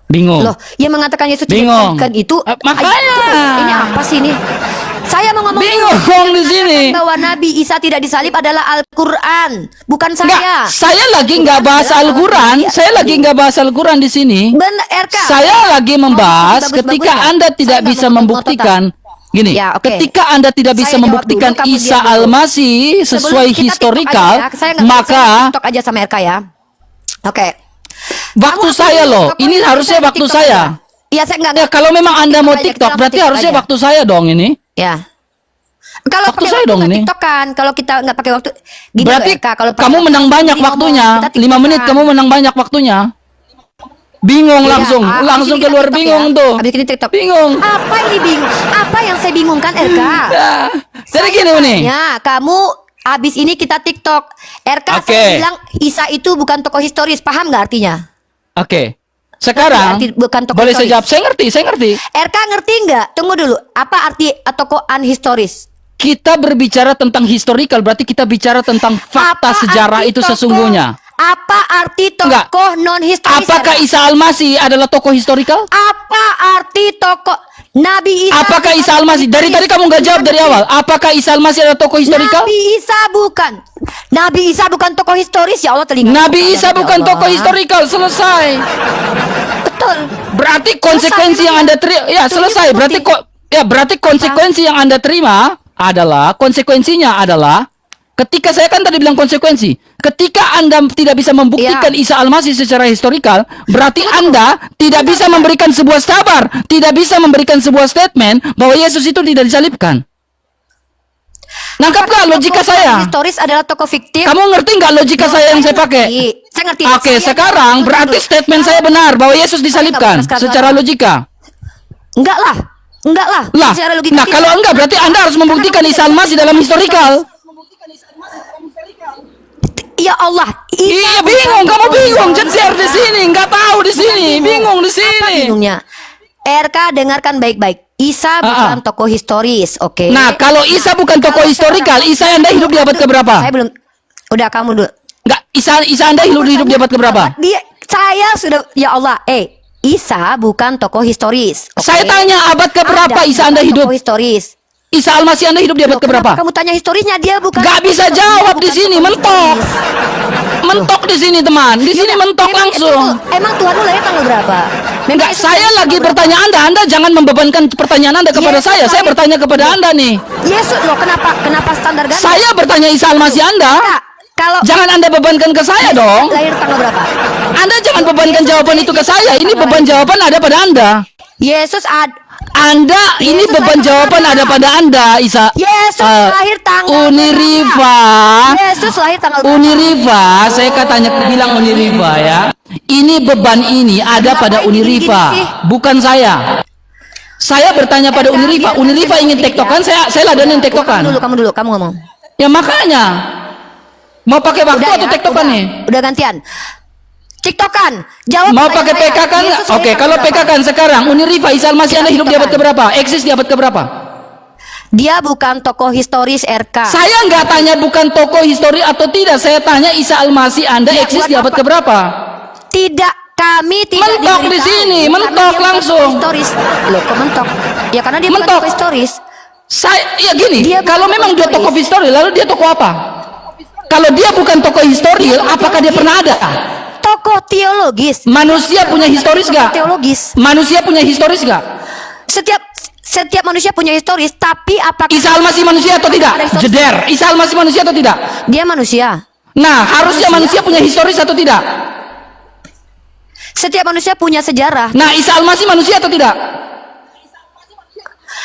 Bingung. Loh, yang mengatakan Yesus tidak Bingung. disalibkan itu Makanya. ini apa sih ini? Saya mau ngomong Bingung di sini. bahwa Nabi Isa tidak disalib adalah Al-Quran, bukan saya. Enggak, saya lagi nggak bahas Al-Quran. Saya lagi nggak bahas Al-Quran di sini. Benar, RK. Saya lagi membahas bagus-bagus ketika nggak? Anda Saya tidak nggak bisa mau membuktikan. Gini, Ya, oke. ketika Anda tidak bisa Saya jawab membuktikan dulu, kamu Isa diam dulu. Al-Masih Sebelum sesuai kita TikTok historical, aja ya. Saya nggak- maka saya TikTok aja sama RK ya. Oke. waktu Kamu saya ambil loh, TikTok, ini kita harusnya di waktu TikTok saya. aja. Iya, saya nggak. Ya kalau memang Anda mau aja, TikTok, kita berarti TikTok harusnya aja. waktu saya dong ini. Ya. Kalau Waktu pakai saya waktu dong nggak ini. TikTok kan, kalau kita nggak pakai waktu. Gini Berarti loh, RK, kalau pakai kamu waktu, menang banyak ini waktunya. ngomong, kita 5 menit TikTokan. kamu menang banyak waktunya. Bingung Iya, langsung, abis langsung ini kita keluar TikTok bingung ya. tuh. Abis ini TikTok. Bingung. Apa ini bingung? Apa yang saya bingungkan, RK? Ya, jadi gini nih. Ya, kamu abis ini kita TikTok. RK Oke. saya bilang Isa itu bukan tokoh historis, paham nggak artinya? Oke. Sekarang Berarti bukan tokoh boleh saya historis. jawab. Saya ngerti. RK ngerti nggak? Tunggu dulu. Apa arti tokoh unhistoris? Kita berbicara tentang historical, berarti kita bicara tentang fakta Apa sejarah arti itu tokoh? sesungguhnya. Apa arti Enggak. tokoh non historis? Apakah Erka? Isa Al-Masih adalah tokoh historikal? Apa arti tokoh Nabi Isa? Apakah Isa Al-Masih? Dari tadi kamu nggak jawab dari awal. Apakah Isa Al-Masih adalah tokoh historikal? Nabi Isa bukan. Nabi Isa bukan tokoh historis, ya Allah, telinga. Nabi Isa bukan tokoh historikal. Selesai. Betul. Berarti konsekuensi yang Anda terima, ya selesai. Berarti berarti konsekuensi yang Anda terima adalah, konsekuensinya adalah, ketika saya kan tadi bilang konsekuensi, ketika Anda tidak bisa membuktikan Isa Al-Masih secara historikal, berarti Anda tidak bisa memberikan sebuah sabar, tidak bisa memberikan sebuah statement bahwa Yesus itu tidak disalibkan. Nangkap nggak logika Tokoh saya? historis adalah tokoh fiktif. Kamu ngerti nggak logika saya yang saya pakai? Saya ngerti. Oke, sekarang berarti statement saya benar bahwa Yesus disalibkan secara logika. Enggak lah. Lah, Secara logika nah tidak. kalau enggak berarti Anda harus membuktikan Isa Al-Masih dalam historikal. Ya Allah. Iya, bingung, kamu bingung, jejer di sini, nggak tahu di sini, bingung di Apa sini. bingungnya? RK, dengarkan baik-baik. Isa bukan tokoh historis, oke? Nah, kalau Isa bukan tokoh historikal, Isa Anda hidup di abad keberapa? Saya belum. Udah, kamu dulu. Enggak, Isa Anda hidup di abad keberapa? Saya sudah. Ya Allah, Isa bukan tokoh historis. oke? Saya tanya abad keberapa Ada Isa Anda hidup? tokoh historis. Isa Al-Masih Anda hidup di abad Loh, keberapa? kenapa kamu tanya historisnya? Dia bukan. Gak bisa Dia jawab di bukan sini, tokoh mentok. historis. Mentok di sini, teman. Di sini mentok langsung. Emang Tuhan lu lahir tanggal berapa? Enggak, saya lagi bertanya Anda jangan membebankan pertanyaan Anda kepada Yesus saya. Saya lahir- bertanya kepada Anda nih. Yesus loh, kenapa standar ganda? Saya bertanya Isa Al-Masih Anda. Enggak, kalau Jangan Anda bebankan ke saya dong. lahir tanggal berapa? Anda jangan bebankan jawaban itu ke saya. Ini beban jawaban ada pada Anda. Yesus Ini Yesus beban lahir jawaban tanggal ada pada Anda, Isa. Yesus lahir tanggal Uniriva. Yesus lahir tanggal berapa? Uniriva, saya katanya bilang Uniriva ya. Ini beban ini ada pada Uniriva, bukan saya. Saya bertanya pada Uniriva. Uniriva ingin tektokan, saya ladenin tektokan. Kamu dulu, kamu ngomong. Ya makanya mau pakai waktu Udah atau ya, tektokan nih? Udah gantian. TikTokan. Jawab Mau pertanyaan pakai saya. PK kan? Yesus Oke, lahir kalau tanggal PK berapa? kan sekarang Uniriva Isa Al-Masih Anda hidup di abad TikTokan. keberapa? Eksis di abad keberapa? Dia bukan tokoh historis RK. Saya nggak tanya bukan tokoh histori atau tidak. Saya tanya Isa Al-Masih Anda Ya, eksis buat di abad apa? keberapa? Tidak, kami tidak Mentok di diberitahu. sini, Karena mentok dia bukan langsung. tokoh historis. Loh, kok mentok? Ya karena dia bukan Mentok. tokoh historis. Ya gini, Dia kalau bukan memang dia tokoh tokoh histori, lalu dia tokoh apa? Kalau dia bukan tokoh histori, apakah dia pernah ada? Tokoh teologis. Manusia punya historis gak? Teologis. Manusia punya historis gak? Setiap manusia punya historis, tapi apakah Isa Al-Masih manusia atau tidak? Ada historis. Jeder. Isa Al-Masih manusia atau tidak? dia manusia? Nah, harusnya manusia punya historis atau tidak? Setiap manusia punya sejarah. Nah, Isa Al-Masih manusia atau tidak?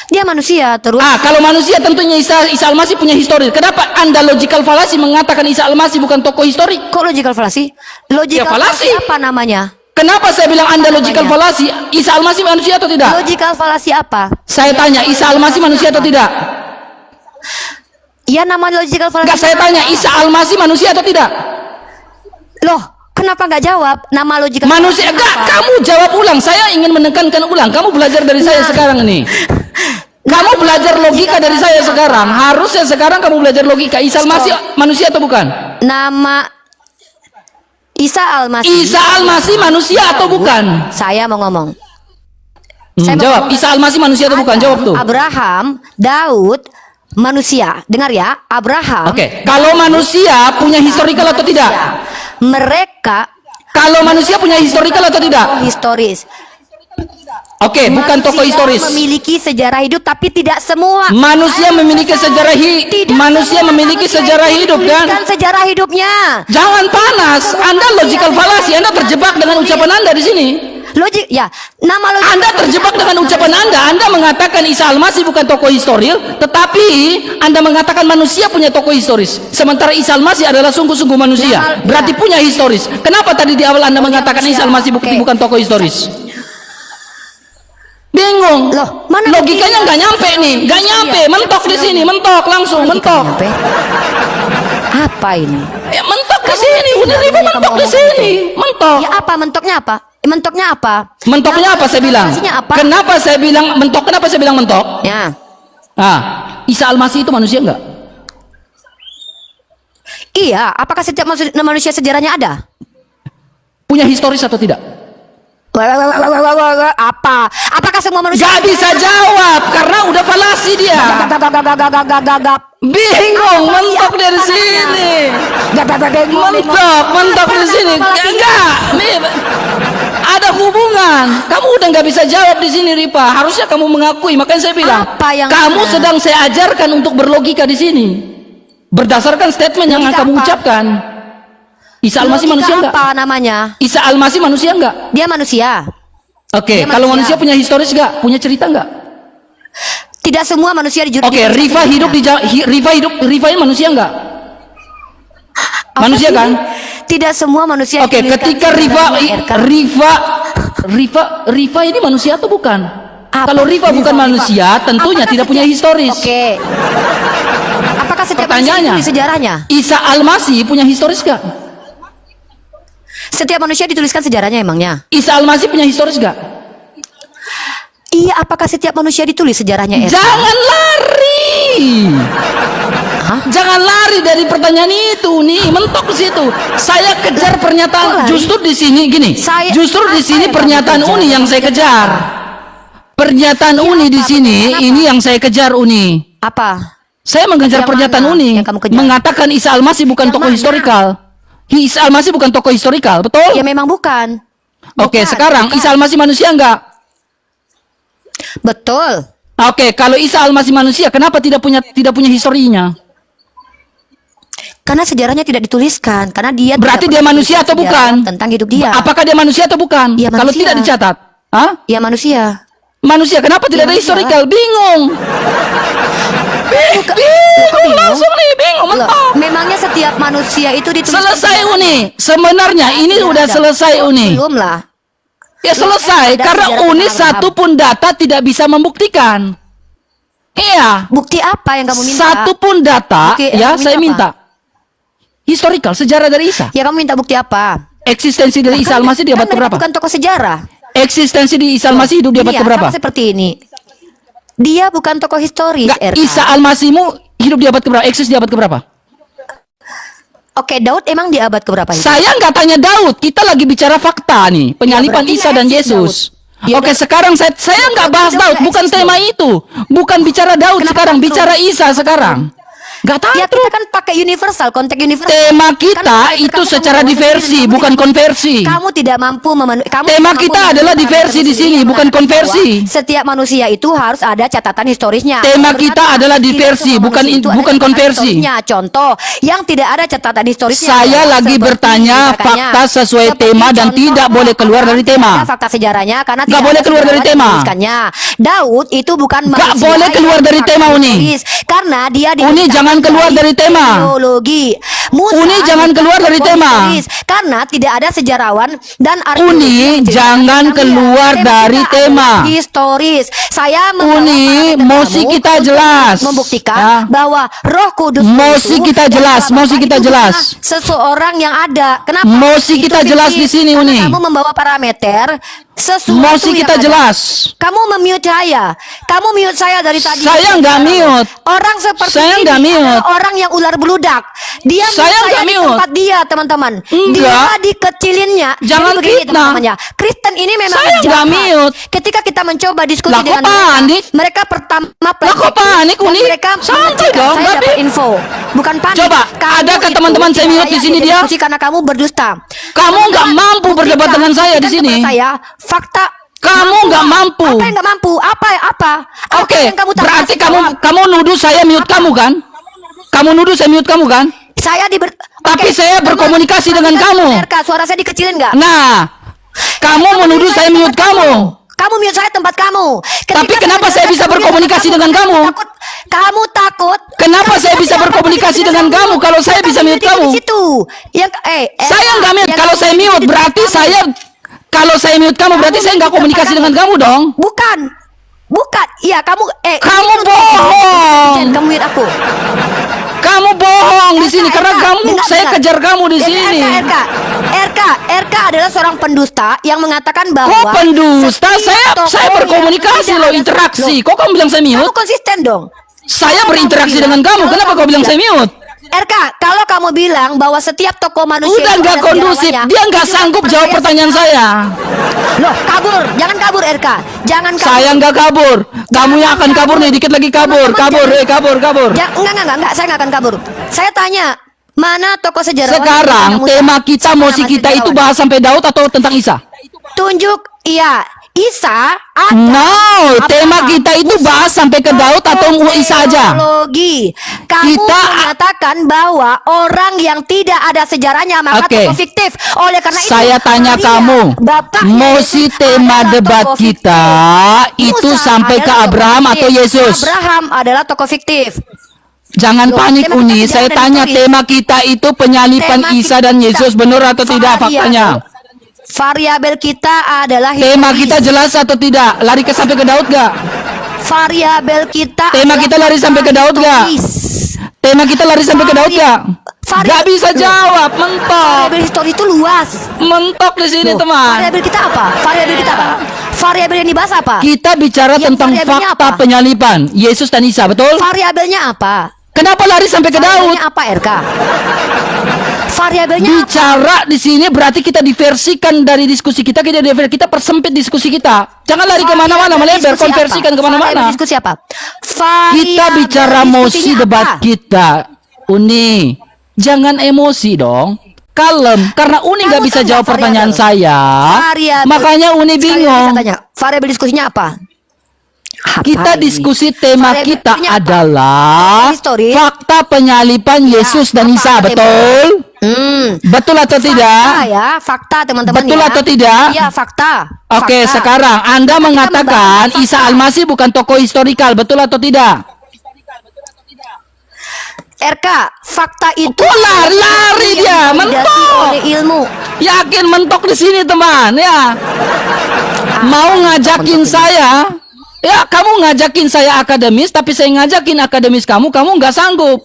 Dia manusia terus. Kalau manusia tentunya Isa Al-Masih punya historis. Kenapa Anda logical fallacy mengatakan Isa Al-Masih bukan tokoh historik? Kok logical fallacy? Logical Ya, fallacy. fallacy apa namanya? Kenapa saya bilang Anda logical fallacy? Isa Al-Masih manusia atau tidak? Logical fallacy apa? Saya tanya, Isa Al-Masih manusia atau tidak? Ya nama logical fallacy. Enggak, saya tanya, Isa Al-Masih manusia atau tidak? Loh, kenapa nggak jawab? Nama logical Manusia, fallacy enggak, apa? kamu jawab ulang. Saya ingin menekankan ulang. Kamu belajar dari saya sekarang ini. Kamu belajar logika dari saya sekarang. Harusnya sekarang kamu belajar logika. Isa Al-Masih manusia atau bukan? Nama Isa Al-Masih. Isa Al-Masih manusia atau bukan? Saya mau ngomong. Saya mau Jawab, ngomong. Isa Al-Masih manusia atau bukan? Jawab tuh. Abraham, Daud, manusia. Dengar ya, Abraham. Oke, kalau manusia punya historical atau tidak? Mereka Kalau manusia punya historical atau tidak? historis. Oke, bukan tokoh Manusia historis. memiliki sejarah hidup, tapi tidak semua. Manusia memiliki sejarah manusia memiliki sejarah hidup kan? Tuliskan sejarah hidupnya. Jangan panas. Anda logical fallacy. Anda terjebak dengan ucapan Anda di sini. Logik ya. Nama logik. Anda terjebak dengan ucapan Anda. Anda mengatakan Isa Al-Masih bukan tokoh historil, tetapi Anda mengatakan manusia punya tokoh historis. Sementara Isa Al-Masih adalah sungguh-sungguh manusia. Berarti punya historis. Kenapa tadi di awal Anda mengatakan Isa Al-Masih bukan tokoh historis? Bingung. Loh, mana logikanya nggak nyampe nih, nggak nyampe, mentok di sini, mentok langsung, mentok. Nyampe. Apa ini? Ya, mentok di sini, udah ribu mentok di sini, mentok. Ya apa mentoknya apa? Mentoknya apa? Mentoknya apa saya bilang? Maksudnya apa? Kenapa saya bilang mentok? Kenapa saya bilang mentok? Ya. Isa Al-Masih itu manusia enggak? Iya, apakah setiap manusia sejarahnya ada? Punya historis atau tidak? Apa? Apakah semua manusia? Gak bisa jawab karena udah falasi dia. Bingung, mentok dari sini. Mentok di sini. Enggak, ada hubungan. Kamu udah nggak bisa jawab di sini, Rifa. Harusnya kamu mengakui. Makanya saya bilang, Apa yang kamu ada? sedang saya ajarkan untuk berlogika di sini, berdasarkan statement yang Logika kamu apa? ucapkan. Isa Al-Masih manusia enggak? Apa namanya? Isa Al-Masih manusia enggak? Dia manusia. Oke, Dia kalau manusia. manusia punya historis enggak? Punya cerita enggak? Tidak semua manusia Oke, Rifa hidup di Rifa ini manusia enggak? Manusia kan? Tidak semua manusia. Oke, dituliskan ketika sejarahnya, RK. Rifa ini manusia atau bukan? Apa? Kalau Rifa bukan Rifa. manusia, tentunya Apakah tidak punya setiap- historis. Oke. Apakah setiap manusia Pertanyaannya, ditulis sejarahnya? Isa Al-Masih punya historis enggak? Setiap manusia dituliskan sejarahnya emangnya? Isa Al-Masih punya historis enggak? Iya, apakah setiap manusia ditulis sejarahnya, RK? Jangan lari. Hah? Jangan lari dari pertanyaan itu nih, mentok di situ. Saya kejar kok pernyataan, lari? justru di sini gini. Justru di apa sini yang pernyataan kamu Uni kejar? yang saya kejar. Pernyataan Ya, Uni di apa? sini Kenapa? ini yang saya kejar Uni. Apa? Saya mengejar Yang pernyataan mana Uni yang kamu kejar? mengatakan Isa Al-Masih bukan Yang tokoh mana? historikal. Isa Al-Masih bukan tokoh historikal, betul? Ya memang bukan. Oke, Bukan, sekarang bukan. Isa Al-Masih manusia enggak? Betul. Oke, kalau Isa Al-Masih manusia, kenapa tidak punya historinya? Karena sejarahnya tidak dituliskan. Karena dia Berarti tidak dia pernah manusia tulis atau sejarah bukan? Tentang hidup dia. Apakah dia manusia atau bukan? Iya, Kalau manusia. tidak dicatat. Hah? Ya manusia. Manusia, kenapa tidak ada manusia. historical? Bingung. Bingung langsung nih, bingung. Loh, Mentok. memangnya setiap manusia itu dituliskan Selesai sejarahnya? Uni. Sebenarnya ini Tidak udah ada. selesai Uni. Belum lah. Ya selesai Ada karena sejarah Uni tentang satu pun data tidak bisa membuktikan. Iya. Bukti apa yang kamu minta? Satu pun data Bukti ya kamu saya apa? minta. Historical sejarah dari Isa. Ya kamu minta bukti apa? Eksistensi dari Isa Al-Masih di abad mereka keberapa? bukan tokoh sejarah. Eksistensi di Isa Al-Masih hidup di abad Iya, keberapa? sama seperti ini. Dia bukan tokoh historis, Enggak, RK. Isa Al-Masihmu hidup di abad keberapa? Eksis di abad keberapa? Oke, Daud emang di abad keberapa itu? Saya nggak tanya Daud, kita lagi bicara fakta nih, penyalipan berarti Isa nggak dan eksis Yesus. Daud. Ya Oke, udah. sekarang saya nggak bahas Daud Daud, nggak bukan eksis, tema Daud. itu, bukan bicara Daud Kenapa sekarang, tantrum? bicara Isa sekarang. Nggak tahu. Ya kita kan pakai universal, konteks universal. Tema Kan kita kamu itu kamu secara kamu diversi, kamu bukan tidak- konversi. Kamu tidak mampu memenuhi. Tema tidak mampu kita memenuhi adalah parameter diversi di sendiri sini, yang bukan mengatakan konversi. bahwa Setiap manusia itu harus ada catatan historisnya. Tema Ternyata kita adalah tidak diversi, semua bukan manusia itu ada bukan catatan konversi. historisnya. Contoh, yang tidak ada catatan historisnya. Saya adalah lagi seperti bertanya makanya, fakta sesuai seperti tema dan contoh, tidak boleh keluar dari tidak tema. ada fakta sejarahnya karena Nggak tidak boleh ada keluar dari sejarawan tema. menuliskannya. Daud itu bukan Nggak manusia boleh keluar yang dari fakta tema, Uni. ditulis. Karena dia Uni, diberikan jangan keluar dari tema. Teologi. Musa Uni, jangan bukan keluar dari tokoh tema. historis, karena tidak ada sejarawan dan arkeologi Uni, yang menceritakan jangan tentang dia. keluar dari kita tema. adalah historis. Saya membawa Uni, parameter mosi kamu kita untuk jelas. membuktikan Ya. bahwa Roh Kudus Mosi itu kita dan jelas, Bapa mosi kita itu jelas. bukanlah seseorang yang ada. Kenapa? Mosi Itu kita jelas di sini, karena Uni. Kamu membawa parameter sesuatu Mosi yang kita ada. jelas. Kamu memute saya. Kamu mute saya dari tadi. Saya nggak mute. Orang seperti Saya ini nggak mute. adalah orang yang ular beludak. Dia mute Saya nggak di mute. tempat dia, teman-teman. Enggak. Dia dikecilinnya. Jangan Jadi begini, fitnah. teman-temannya. Kristen ini memang Saya nggak jahat. mute. Ketika kita mencoba diskusi Lah, kok dengan panik? mereka pertama Lah, kok panik, dan Uni? mereka Santai mengecekkan dong, saya Babi. dapat info. Bukan panik. Coba, Kamu adakah itu teman-teman saya tidak mute di layak sini dijadi dia? diskusi karena kamu berdusta. Kamu nggak Teman-teman, mampu berdebat buktikan- dengan saya di buktikan sini. kepada saya fakta. Kamu nggak mampu. Apa yang nggak mampu? Apa? Apa Oke, yang kamu tak berarti kasih jawab? kamu nuduh saya mute kamu kan? Kamu nuduh saya mute kamu kan? Saya Tapi Oke, saya teman, berkomunikasi dengan kamu. RK, suara saya dikecilin nggak? Nah, kamu menuduh saya mute kamu. Kamu mute saya tempat kamu. Tapi kenapa saya bisa berkomunikasi dengan kamu? Kamu takut. Kenapa Kamu saya bisa takut berkomunikasi tidak dengan kamu. kamu kalau saya Kamu bisa mute di kamu? situ. Yang Saya nggak mute. yang Kalau kamu saya di mute situ berarti kamu. saya kalau saya mute kamu berarti saya nggak komunikasi dengan kamu dong. Bukan. Bukan. Iya, kamu Kamu ini bohong. Jen, kamu mute aku. Kamu bohong di sini karena kamu saya dengar. kejar kamu di sini. RK adalah seorang pendusta yang mengatakan bahwa Kok pendusta? setiap Saya tokoh berkomunikasi yang loh, tidak ada- interaksi. Loh, Kok kamu bilang saya kamu mute? konsisten dong. Saya Kalau berinteraksi kamu dengan bilang- kamu. kalau Kenapa kamu kau bilang saya bilang- mute? RK, kalau kamu bilang bahwa setiap tokoh manusia Udah itu nggak ada kondusif. sejarawannya, Dia nggak itu sanggup kan jawab pertanyaan saya. Loh, kabur. Jangan kabur, RK. Jangan kabur. Saya nggak kabur. Kamu yang akan kabur nih. Dikit lagi kabur. Kabur. Enggak. Saya nggak akan kabur. Saya tanya, mana tokoh sejarawan? Sekarang yang tema Musa? kita, Siapa mosi nama kita itu sejarawan? bahas sampai Daud atau tentang Isa? Tunjuk, iya. Isa ada. No, Apa? tema kita itu bahas sampai ke Daud atau Isa aja. Teologi. Kamu Kita- mengatakan bahwa orang yang tidak ada sejarahnya maka Oke. tokoh fiktif. Oleh karena itu, Saya tanya Maria, kamu, bapaknya mosi Yesus tema adalah debat tokoh kita fiktif. itu Musa sampai ke adalah tokoh Abraham fiktif. atau Yesus? Abraham adalah tokoh fiktif. Jangan Loh, panik tema kita Uni, sejarah saya dan tanya historis. tema kita itu penyalipan Tema Isa dan kita- Yesus, benar atau tidak faktanya? Variabel kita adalah Tema historis. kita jelas atau tidak? Lari ke sampai ke Daud gak? Variabel kita Tema adalah kita lari sampai ke Daud gak? historis. Tema kita lari sampai ke Daud gak? Gak bisa jawab, mentok. Variabel historis itu luas. Mentok di sini Loh, teman. Variabel kita apa? Variabel yang dibahas apa? Kita bicara Yang tentang variabelnya fakta apa? penyalipan Yesus dan Isa, betul? Variabelnya apa? Kenapa lari sampai ke Daud? Variabelnya apa, RK? Variabelnya apa? Bicara di sini berarti kita diversikan dari diskusi kita, kita persempit diskusi kita. Jangan lari kemana-mana, melebar, Diskusi konversikan apa? kemana-mana. Variabel diskusi apa? Kita Variabel bicara mosi diskusinya debat apa? kita. Uni, jangan emosi dong. Kalem, karena Uni Kamu nggak bisa tahu jawab nggak pertanyaan variabel? saya. Variabel. Makanya Uni Sekali lagi bingung. saya tanya, variabel diskusinya apa? Apa Kita ini? diskusi tema Variabel kita diskusinya apa? adalah Historis. fakta penyalipan Yesus dan apa Isa, tema? betul? Betul atau Fakta tidak? ya, fakta teman-teman Betul ya. atau tidak? Iya, fakta. Oke, Fakta. sekarang Anda Kita mengatakan membahas Isa fakta. Al-Masih bukan tokoh historikal, betul atau tidak? RK, fakta itu Kok lari dia? yang divalidasi Mentok. oleh ilmu. Yakin mentok di sini teman, ya. Mau ngajakin saya? Ya, kamu ngajakin saya akademis, tapi saya ngajakin akademis kamu nggak sanggup.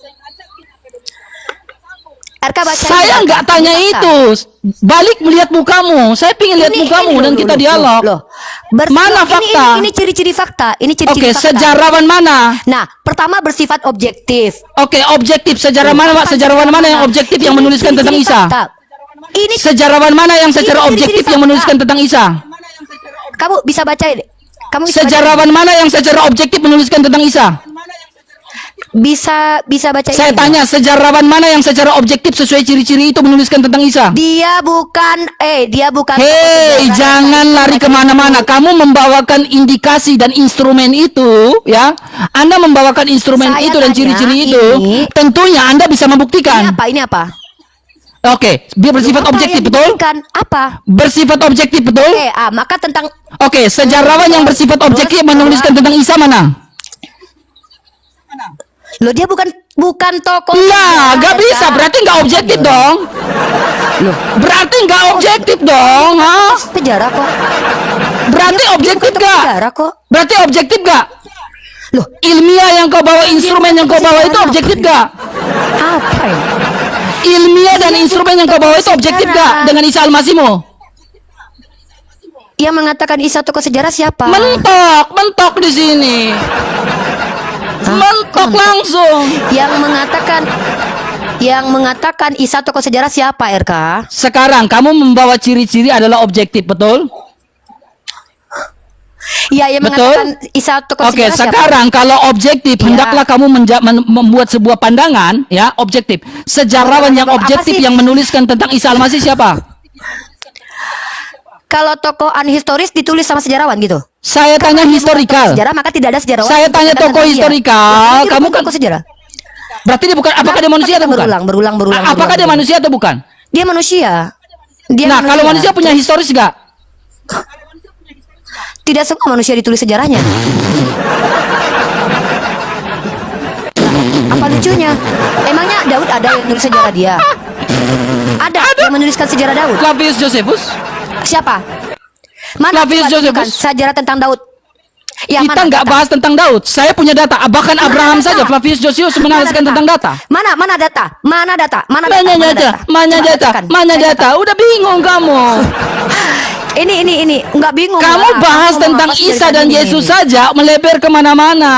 RK baca. Saya nggak tanya itu. Balik melihat mukamu. Saya pingin lihat mukamu dan kita dialog. Mana fakta? Ini ciri-ciri fakta. Ini ciri-ciri Oke, fakta. sejarawan mana? Nah, pertama bersifat objektif. Oke, objektif. Sejarawan mana yang objektif yang Ini menuliskan tentang ciri-ciri Isa? fakta. Ini Sejarawan mana yang secara Ini objektif ciri-ciri yang fakta. menuliskan tentang Isa? kamu bisa baca ini. Kamu bisa baca. Sejarawan mana yang secara objektif menuliskan tentang Isa? Bisa baca Saya ini. tanya, sejarawan mana yang secara objektif sesuai ciri-ciri itu menuliskan tentang Isa? Dia bukan tokoh Hei, sejarah. jangan lari kemana-mana. Kamu membawakan indikasi dan instrumen itu, ya. Anda membawakan instrumen Saya itu dan tanya ciri-ciri itu. ini- Tentunya Anda bisa Ini membuktikan. apa? Ini apa? Oke, dia bersifat Apa objektif, yang betul? dibuktikan? Apa? Bersifat objektif, betul? Maka tentang Oke, sejarawan yang bersifat objektif menuliskan tentang Isa mana? Loh, dia bukan tokoh. Nah, sejarah, gak RK. bisa. Berarti nggak objektif dong. Berarti nggak objektif dong, ha? Sejarah kok. Berarti Dia objektif bukan tokoh gak? sejarah kok. Berarti objektif gak? Loh, Ilmiah yang kau bawa, instrumen yang kau bawa itu objektif gak? apa ya? Ilmiah dan instrumen yang kau bawa itu objektif gak? Dengan Isa Al-Masihmu? Yang mengatakan Isa tokoh sejarah siapa? Mentok di sini. Mentok langsung. Yang mengatakan Isa tokoh sejarah siapa, RK? Sekarang kamu membawa ciri-ciri adalah objektif, betul? Iya, yang Betul? mengatakan Isa tokoh Oke, sejarah siapa? sekarang kalau objektif, Iya. hendaklah kamu membuat sebuah pandangan, ya, objektif. Sejarawan yang Apa objektif sih? yang menuliskan tentang Isa Al-Masih siapa? Kalau tokoh anhistoris ditulis sama sejarawan gitu. Saya tanya Tokoh historikal. sejarah maka tidak ada sejarawan. Saya tanya Tentang tokoh dia. historikal. Dia Kamu bukan kan tokoh sejarah. berarti dia bukan. Apakah dia manusia atau bukan? Berulang. Apakah dia manusia atau bukan? Dia manusia. Dia Nah, kalau manusia punya historis gak? Tidak semua manusia ditulis sejarahnya. Apa lucunya? Emangnya Daud ada yang nulis sejarah dia? Ada yang menuliskan sejarah Daud. Flavius Josephus? Siapa? Mana? Flavius Coba tunjukkan Josephus. sejarah tentang Daud. Ya, Kita mana nggak data? bahas tentang Daud. Saya punya data. Bahkan Abraham data? saja Flavius Josephus Mana menuliskan data? tentang data. Mana data? Mana data? Mana data? Coba bacakan. Mana Saya data? Udah bingung kamu. Ini nggak bingung. Kamu lah. bahas Kamu tentang apa sih Isa dari dan tadi Yesus ini? saja melebar kemana-mana.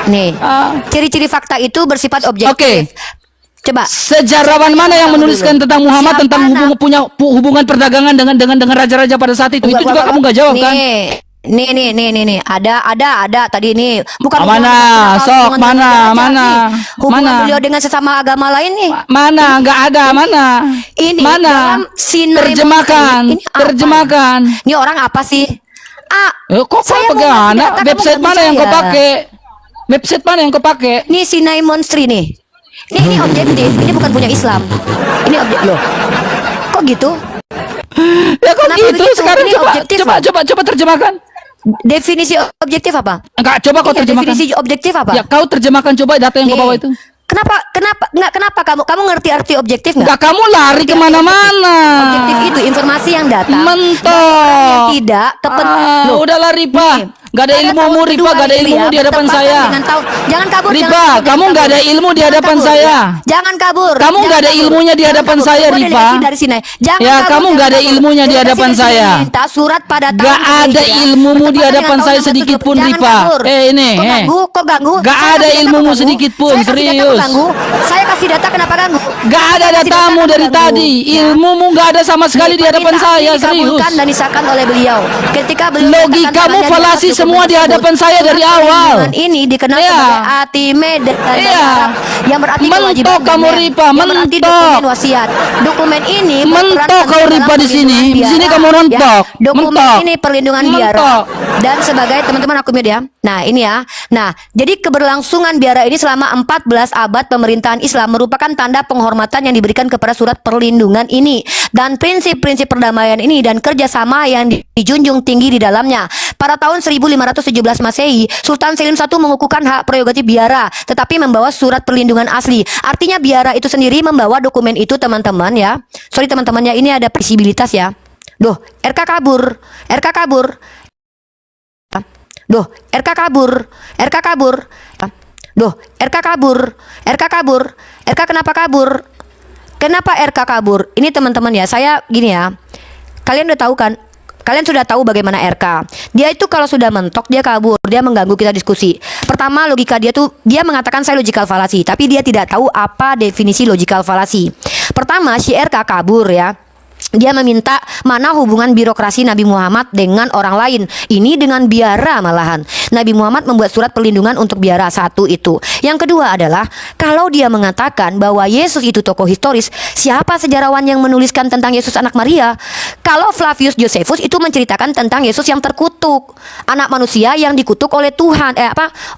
Nih, ciri-ciri fakta itu bersifat objektif. Oke. Coba. Sejarawan mana yang menuliskan tentang Muhammad Siapa tentang nak- punya hubungan perdagangan dengan raja-raja pada saat itu? Itu juga kamu nggak jawab kan? Nih. Ada tadi ini. Bukan Mana? Sok, hubungan mana? dengan raja, Mana? nih. Hubungan Mana? beliau dengan sesama agama lain nih. Mana? Nggak ada. Mana? Ini Mana? dalam Sinai Terjemahkan. Muslim. Ini apa? Terjemahkan. Ini orang apa sih? Kok saya mau pegang? ngerti kata kamu Website ganggu mana yang kau saya. pakai? Website mana yang kau pakai? Ini Sinai Monstri nih. Ini objektif. Ini bukan punya Islam. Ini objek loh. Kok gitu? Ya kok Kenapa gitu? begitu? Sekarang Ini objektif coba terjemahkan. Definisi objektif apa? Enggak, coba kau Iya, terjemahkan. definisi objektif apa? Ya kau terjemahkan coba data yang kau Nih. bawa itu. Kenapa kamu ngerti arti objektif nggak? Enggak, kamu lari kemana-mana. Objektif itu informasi yang datang. Mentok. Yang tidak kepentingan. Udahlah Ripa. Gak ada ilmumu Ripa, gak ada ilmu di hadapan saya. Jangan kabur. Ripa, kamu gak ada ilmu di hadapan saya. Jangan kabur. Kamu nggak ada ilmunya di hadapan saya, Ripa. Ya, kamu nggak ada ilmunya di hadapan saya. Minta surat pada Gak ada ilmumu di hadapan saya sedikit pun, Ripa. Ini. Kok ganggu? Gak Saya ada kasih data, ilmumu kok ganggu? sedikit pun, Saya kasih data, kok serius. ganggu? Saya kasih data, kenapa ganggu? Gak ada Saya kasih data, datamu kenapa dari ganggu? tadi. Ya. Ilmumu gak ada sama sekali di hadapan Permintaan saya, ini serius. dikabulkan dan disahkan oleh beliau. Ketika beliau Logikamu menyatakan falasi tangannya semua di hadapan saya dari awal. Perlindungan ini dikenal Iya. sebagai atime dan Iya. yang berarti Mentok kewajiban kamu, domain, Ripa, yang berarti mentok. dokumen wasiat. Dokumen ini berperan Mentok penting kau, dalam Ripa, di sini. perlindungan Di sini biara. kamu rontok. Ya, dokumen Mentok. ini perlindungan biara Mentok. dan sebagai teman-teman aku ya. Nah, ini ya. Nah, jadi keberlangsungan biara ini selama 14 abad pemerintahan Islam merupakan tanda penghormatan yang diberikan kepada surat perlindungan ini dan prinsip-prinsip perdamaian ini dan kerjasama yang dijunjung tinggi di dalamnya. Pada tahun 1517 Masehi, Sultan Selim I mengukuhkan hak prerogatif biara, tetapi membawa surat perlindungan asli. Artinya biara itu sendiri membawa dokumen itu, teman-teman ya. Sorry teman-temannya, ini ada visibilitas ya. Duh, RK kabur. Duh, RK kabur. Duh, RK kabur. RK kenapa kabur? Kenapa RK kabur? Ini teman-teman ya, saya gini ya. Kalian udah tahu kan? Kalian sudah tahu bagaimana RK. Dia itu kalau sudah mentok, dia kabur, dia mengganggu kita diskusi. Pertama, logika dia tuh, dia mengatakan saya logical fallacy, tapi dia tidak tahu apa definisi logical fallacy. Pertama, si RK kabur ya. Dia meminta mana hubungan birokrasi Nabi Muhammad dengan orang lain. Ini dengan biara malahan. Nabi Muhammad membuat surat perlindungan untuk biara, satu itu. Yang kedua adalah kalau dia mengatakan bahwa Yesus itu tokoh historis, siapa sejarawan yang menuliskan tentang Yesus anak Maria? Kalau Flavius Josephus itu menceritakan tentang Yesus yang terkutuk, anak manusia yang dikutuk oleh Tuhan,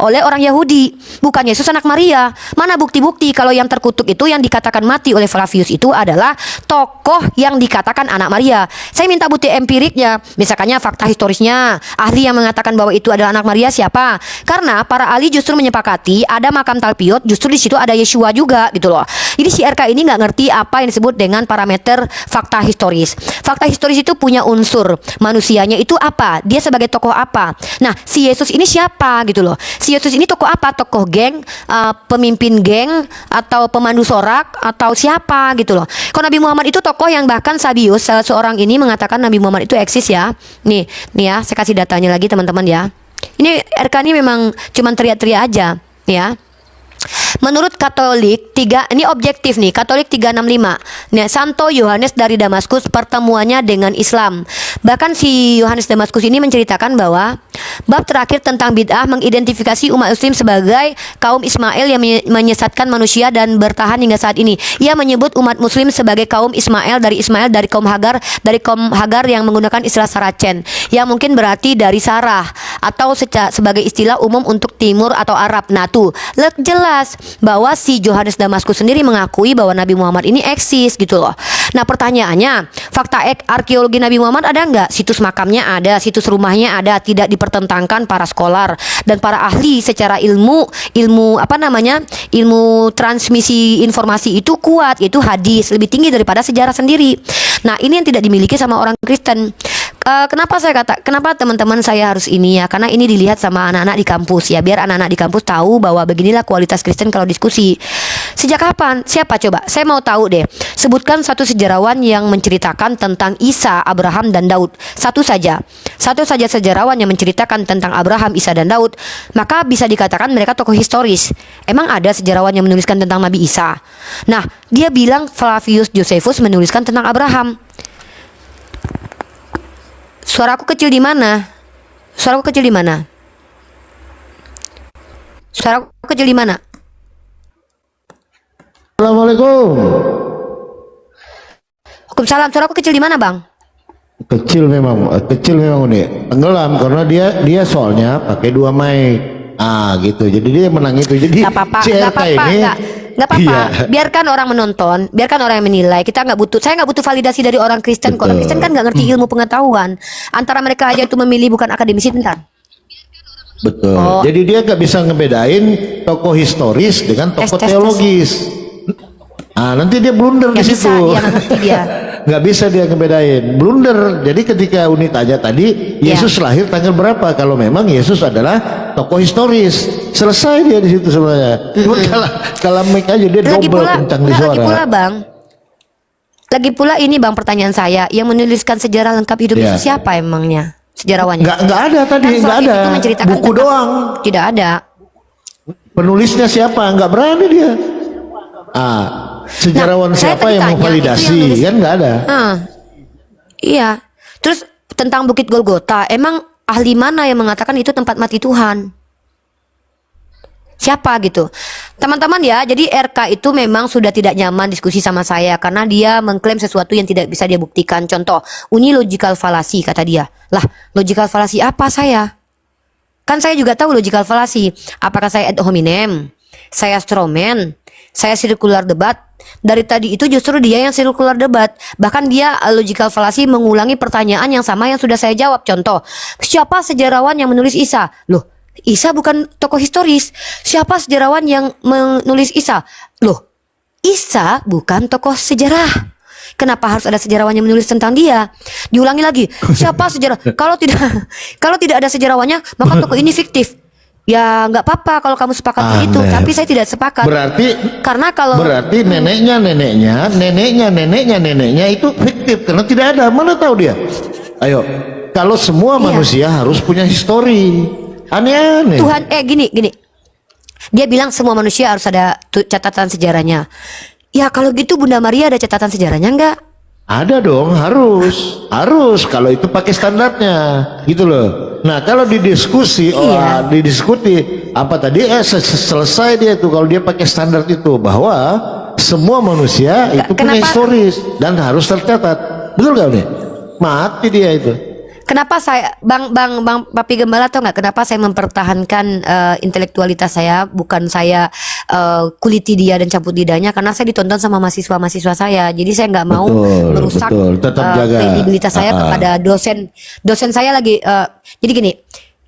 oleh orang Yahudi, bukan Yesus anak Maria. Mana bukti-bukti kalau yang terkutuk itu yang dikatakan mati oleh Flavius itu adalah tokoh yang dikatakan anak Maria. Saya minta bukti empiriknya, misalkannya fakta historisnya, ahli yang mengatakan bahwa itu adalah anak Maria siapa? Karena para ahli justru menyepakati ada makam talpiot, justru di situ ada Yeshua juga gitu loh. Jadi si RK ini nggak ngerti apa yang disebut dengan parameter fakta historis. Fakta historis itu punya unsur manusianya itu apa? Dia sebagai tokoh apa? Nah, si Yesus ini siapa gitu loh? Si Yesus ini tokoh apa? Tokoh geng, pemimpin geng, atau pemandu sorak, atau siapa gitu loh? Kalau Nabi Muhammad itu tokoh yang bahkan Sabius, salah seorang ini mengatakan Nabi Muhammad itu eksis ya. Nih ya, saya kasih datanya lagi teman-teman ya. Ini RK ini memang cuman teriak-teriak aja ya. Menurut Katolik 3, ini objektif nih, Katolik 365. Nah, Santo Yohanes dari Damaskus pertemuannya dengan Islam. Bahkan si Yohanes Damaskus ini menceritakan bahwa bab terakhir tentang bid'ah mengidentifikasi umat muslim sebagai kaum Ismail yang menyesatkan manusia dan bertahan hingga saat ini. Ia menyebut umat muslim sebagai kaum Ismail dari kaum Hagar yang menggunakan istilah Saracen, yang mungkin berarti dari Sarah atau sebagai istilah umum untuk timur atau Arab. Nah tuh jelas bahwa si Yohanes Damaskus sendiri mengakui bahwa Nabi Muhammad ini eksis gitu loh. Nah pertanyaannya, fakta arkeologi Nabi Muhammad ada nggak? Situs makamnya ada, situs rumahnya ada, tidak dipertentangkan para scholar dan para ahli secara ilmu transmisi informasi itu kuat, yaitu hadis lebih tinggi daripada sejarah sendiri. Nah ini yang tidak dimiliki sama orang Kristen. Kenapa teman-teman saya harus ini ya? Karena ini dilihat sama anak-anak di kampus ya, biar anak-anak di kampus tahu bahwa beginilah kualitas Kristen kalau diskusi. Sejak kapan? Siapa coba? Saya mau tahu deh. Sebutkan satu sejarawan yang menceritakan tentang Isa, Abraham, dan Daud. Satu saja. Satu saja sejarawan yang menceritakan tentang Abraham, Isa, dan Daud. Maka bisa dikatakan mereka tokoh historis. Emang ada sejarawan yang menuliskan tentang Nabi Isa? Nah, dia bilang Flavius Josephus menuliskan tentang Abraham. Suaraku kecil di mana? Suaraku kecil di mana? Suaraku kecil di mana? Assalamualaikum. Waalaikumsalam. Suaraku kecil di mana, Bang? Kecil memang Uni. Tenggelam karena dia soalnya pakai 2 mic. Gitu. Jadi dia menang itu. Jadi Gak apa-apa, si gak RK apa-apa, ini gak apa-apa. iya. Biarkan orang menonton, biarkan orang yang menilai. Saya nggak butuh validasi dari orang Kristen. Kalau orang Kristen kan nggak ngerti ilmu pengetahuan. Antara mereka aja itu memilih bukan akademisi, bentar. Betul. Oh. Jadi dia nggak bisa ngebedain tokoh historis dengan tokoh Tes. teologis. Nanti dia blunder Nggak di bisa, situ. dia nggak ngerti dia. Nggak bisa dia ngebedain, blunder. Jadi ketika Uni tanya tadi, Yesus lahir tanggal berapa? Kalau memang Yesus adalah tokoh historis, selesai dia di situ sebenarnya. Cuma kalau mic aja dia double kencang di suara. Lagi pula, Bang. Lagi pula ini, Bang, pertanyaan saya, yang menuliskan sejarah lengkap hidup Iya. Yesus siapa emangnya? Sejarawannya? Nggak ada tadi, Kan nggak Flavius ada. itu menceritakan Buku tentang- doang. Tidak ada. Penulisnya siapa? Nggak berani dia. Sejarawan Nah, saya siapa tadi yang mau tanya, itu validasi? yang nulis- Kan nggak ada. Iya. Terus tentang Bukit Golgota, emang ahli mana yang mengatakan itu tempat mati Tuhan? Siapa gitu? Teman-teman ya, jadi RK itu memang sudah tidak nyaman diskusi sama saya karena dia mengklaim sesuatu yang tidak bisa dia buktikan. Contoh, uni logical fallacy kata dia. Lah, logical fallacy apa saya? Kan saya juga tahu logical fallacy. Apakah saya ad hominem? Saya strawman? Saya circular debat? Dari tadi itu justru dia yang circular debat. Bahkan dia logical fallacy mengulangi pertanyaan yang sama yang sudah saya jawab. Contoh, siapa sejarawan yang menulis Isa? Loh, Isa bukan tokoh historis. Siapa sejarawan yang menulis Isa? Loh, Isa bukan tokoh sejarah. Kenapa harus ada sejarawan yang menulis tentang dia? Diulangi lagi. Siapa sejarah? Kalau tidak ada sejarawannya, maka tokoh ini fiktif. Ya nggak apa-apa kalau kamu sepakat begitu, Aneh. tapi saya tidak sepakat. Karena kalau Berarti neneknya itu fiktif karena tidak ada. Mana tahu dia? Ayo, kalau semua manusia harus punya histori. Aneh-aneh. Tuhan gini. Dia bilang semua manusia harus ada catatan sejarahnya. Ya kalau gitu Bunda Maria ada catatan sejarahnya enggak? Ada dong, harus kalau itu pakai standarnya, gitu loh. Nah kalau didiskusi, Iya. didiskuti apa tadi? Selesai dia tuh kalau dia pakai standar itu bahwa semua manusia itu punya kenapa- historis dan harus tercatat, betul gak nih? Mati dia itu. Kenapa saya Bang Papi Gembala tahu nggak kenapa saya mempertahankan intelektualitas saya, bukan saya kuliti dia dan cabut lidahnya, karena saya ditonton sama mahasiswa saya. Jadi saya nggak mau merusak tetap jaga kredibilitas saya kepada dosen saya lagi. Jadi gini,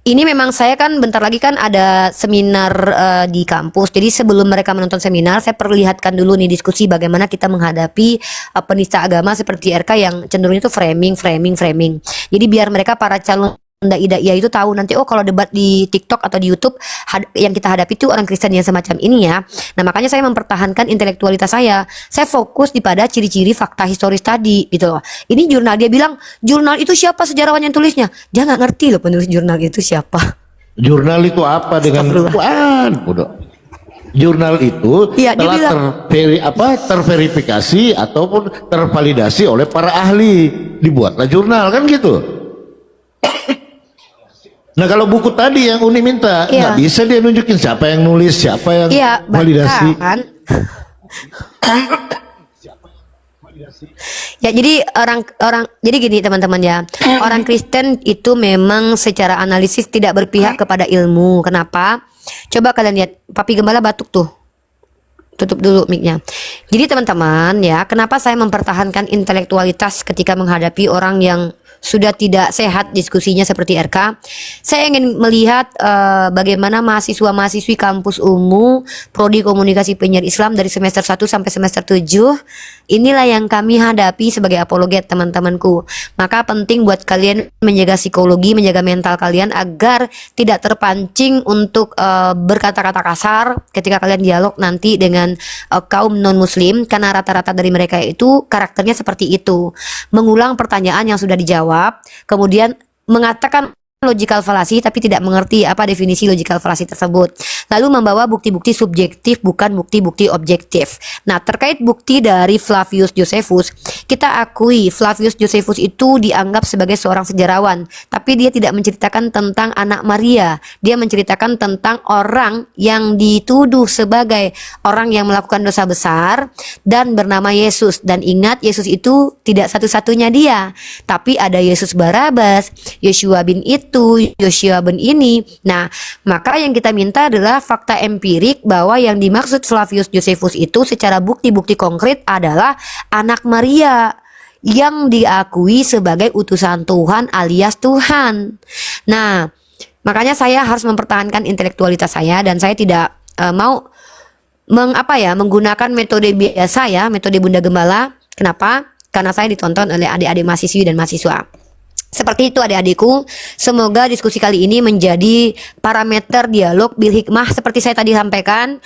ini memang saya kan bentar lagi kan ada seminar di kampus. Jadi sebelum mereka menonton seminar, saya perlihatkan dulu nih diskusi bagaimana kita menghadapi penista agama seperti RK yang cenderung itu framing. Jadi biar mereka para calon dai-dai itu tahu nanti kalau debat di TikTok atau di YouTube yang kita hadapi itu orang Kristen yang semacam ini ya. Nah, makanya saya mempertahankan intelektualitas saya. Saya fokus pada ciri-ciri fakta historis tadi gitu loh. Ini jurnal, dia bilang jurnal itu siapa sejarawan yang tulisnya? Dia nggak ngerti loh penulis jurnal itu siapa. Jurnal itu apa dengan bodoh. Jurnal itu Iya, dia telah bilang- terverifikasi ataupun tervalidasi oleh para ahli. Dibuatlah jurnal kan gitu. Nah kalau buku tadi yang Uni minta, Iya. nggak bisa dia nunjukin siapa yang nulis, siapa yang Iya, validasi. bahkan ya jadi jadi gini teman-teman ya, orang Kristen itu memang secara analisis tidak berpihak kepada ilmu. Kenapa? Coba kalian lihat, Papi Gembala batuk tuh. Tutup dulu mic-nya. Jadi teman-teman ya, kenapa saya mempertahankan intelektualitas ketika menghadapi orang yang sudah tidak sehat diskusinya seperti RK. Saya ingin melihat bagaimana mahasiswa-mahasiswi kampus UMU Prodi Komunikasi Penyiar Islam dari semester 1 sampai semester 7. Inilah yang kami hadapi sebagai apologet, teman-temanku. Maka penting buat kalian menjaga psikologi, menjaga mental kalian agar tidak terpancing untuk berkata-kata kasar ketika kalian dialog nanti dengan kaum non-muslim, karena rata-rata dari mereka itu karakternya seperti itu, mengulang pertanyaan yang sudah dijawab, kemudian mengatakan logical fallacy tapi tidak mengerti apa definisi logical fallacy tersebut, lalu membawa bukti-bukti subjektif bukan bukti-bukti objektif. Nah, terkait bukti dari Flavius Josephus, kita akui Flavius Josephus itu dianggap sebagai seorang sejarawan, tapi dia tidak menceritakan tentang anak Maria. Dia menceritakan tentang orang yang dituduh sebagai orang yang melakukan dosa besar dan bernama Yesus. Dan ingat, Yesus itu tidak satu-satunya dia, tapi ada Yesus Barabas, Yeshua bin Yoshua bin ini. Nah, maka yang kita minta adalah fakta empirik bahwa yang dimaksud Flavius Josephus itu secara bukti-bukti konkret adalah anak Maria yang diakui sebagai utusan Tuhan alias Tuhan. Nah, makanya saya harus mempertahankan intelektualitas saya dan saya tidak mau menggunakan metode biasa ya, metode Bunda Gembala. Kenapa? Karena saya ditonton oleh adik-adik mahasiswi dan mahasiswa. Seperti itu adik-adikku, semoga diskusi kali ini menjadi parameter dialog bil hikmah. Seperti saya tadi sampaikan,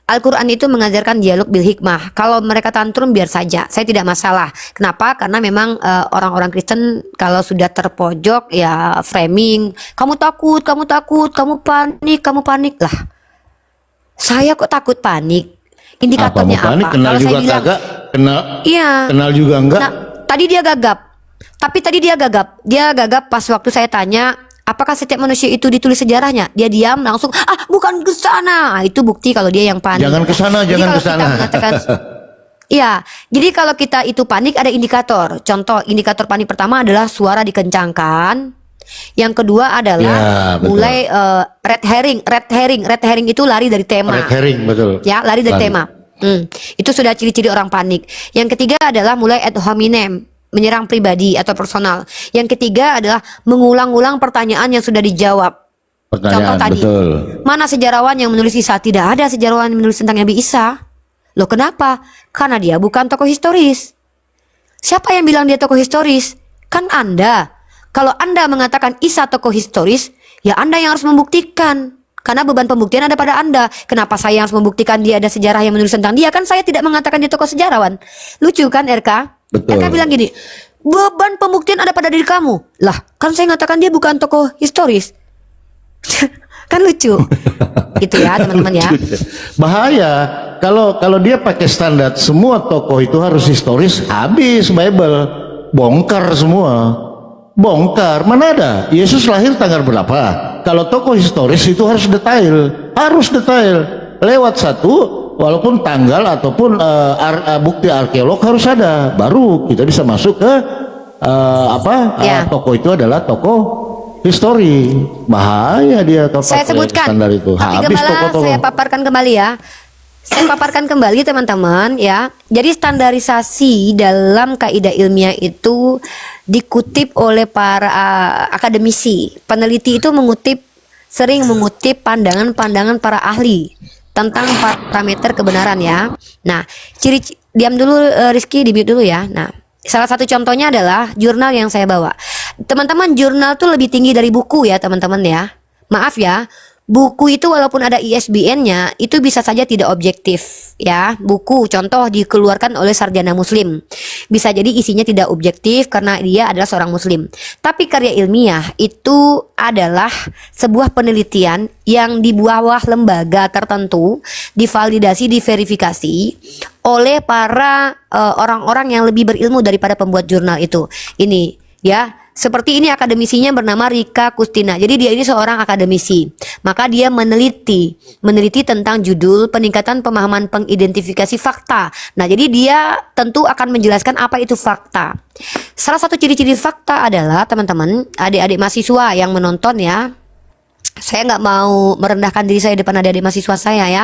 Al-Quran itu mengajarkan dialog bil hikmah. Kalau mereka tantrum biar saja, saya tidak masalah. Kenapa? Karena memang orang-orang Kristen kalau sudah terpojok ya framing, kamu takut, kamu panik lah. Saya kok takut panik? Indikatornya apa? Panik, kenal Kalau juga saya bilang, kagak, iya, kenal juga enggak. Nah, tadi dia gagap. Tapi tadi dia gagap pas waktu saya tanya, apakah setiap manusia itu ditulis sejarahnya? Dia diam langsung, bukan ke sana. Itu bukti kalau dia yang panik. Jangan ke sana, Jadi jangan kalau ke sana. kita mengatakan, iya, jadi kalau kita itu panik ada indikator. Contoh, indikator panik pertama adalah suara dikencangkan. Yang kedua adalah Ya, betul. mulai red herring itu lari dari tema. Red herring, betul. Ya, lari dari tema. Itu sudah ciri-ciri orang panik. Yang ketiga adalah mulai ad hominem, menyerang pribadi atau personal. Yang ketiga adalah mengulang-ulang pertanyaan yang sudah dijawab. Pertanyaan, Contoh tadi, betul. mana sejarawan yang menulis Isa? Tidak ada sejarawan yang menulis tentang Nabi Isa. Loh, kenapa? Karena dia bukan tokoh historis. Siapa yang bilang dia tokoh historis? Kan Anda. Kalau Anda mengatakan Isa tokoh historis, ya Anda yang harus membuktikan. Karena beban pembuktian ada pada Anda. Kenapa saya harus membuktikan dia ada sejarah yang menulis tentang dia? Kan saya tidak mengatakan dia tokoh sejarawan. Lucu kan RK? Betul. RK bilang gini, beban pembuktian ada pada diri kamu. Lah, kan saya mengatakan dia bukan tokoh historis. Kan lucu. Itu ya teman-teman ya. Bahaya kalau dia pakai standar semua tokoh itu harus historis, habis Bible, bongkar semua. Bongkar, mana ada? Yesus lahir tanggal berapa? Kalau tokoh historis itu harus detail. Lewat satu, walaupun tanggal ataupun bukti arkeolog harus ada. Baru kita bisa masuk ke tokoh itu adalah tokoh histori. Bahaya dia kalau Saya pakai sebutkan, standar itu. tapi Habis Gembala tokoh-tokoh. saya paparkan kembali ya. Saya paparkan kembali teman-teman ya. Jadi standarisasi dalam kaidah ilmiah itu dikutip oleh para akademisi. Peneliti itu sering mengutip pandangan-pandangan para ahli tentang parameter kebenaran ya. Nah, diam dulu Rizky, di mute dulu ya. Nah, salah satu contohnya adalah jurnal yang saya bawa. Teman-teman, jurnal tuh lebih tinggi dari buku ya teman-teman ya. Maaf ya, buku itu walaupun ada ISBN-nya itu bisa saja tidak objektif ya. Buku contoh dikeluarkan oleh sarjana muslim, bisa jadi isinya tidak objektif karena dia adalah seorang muslim. Tapi karya ilmiah itu adalah sebuah penelitian yang di bawah lembaga tertentu, divalidasi, diverifikasi oleh para orang-orang yang lebih berilmu daripada pembuat jurnal itu. Ini ya, seperti ini akademisinya bernama Rika Kustina. Jadi dia ini seorang akademisi. Maka dia meneliti tentang judul peningkatan pemahaman pengidentifikasi fakta. Nah, jadi dia tentu akan menjelaskan apa itu fakta. Salah satu ciri-ciri fakta adalah teman-teman, adik-adik mahasiswa yang menonton ya. Saya nggak mau merendahkan diri saya depan adik-adik mahasiswa saya ya.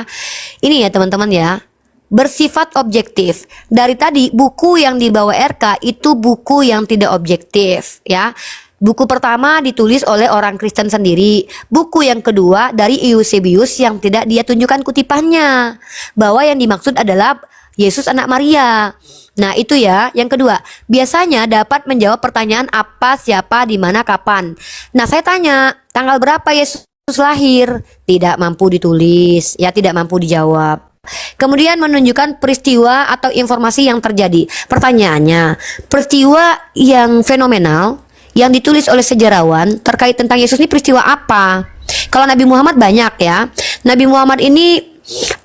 Ini ya teman-teman ya. bersifat objektif. Dari tadi buku yang dibawa RK itu buku yang tidak objektif ya. Buku pertama ditulis oleh orang Kristen sendiri. Buku yang kedua dari Eusebius yang tidak dia tunjukkan kutipannya. Bahwa yang dimaksud adalah Yesus anak Maria. Nah itu ya, yang kedua. Biasanya dapat menjawab pertanyaan apa, siapa, di mana, kapan. Nah saya tanya, tanggal berapa Yesus lahir? Tidak mampu ditulis, ya tidak mampu dijawab. Kemudian menunjukkan peristiwa atau informasi yang terjadi. Pertanyaannya, peristiwa yang fenomenal yang ditulis oleh sejarawan terkait tentang Yesus ini peristiwa apa? Kalau Nabi Muhammad banyak ya. Nabi Muhammad ini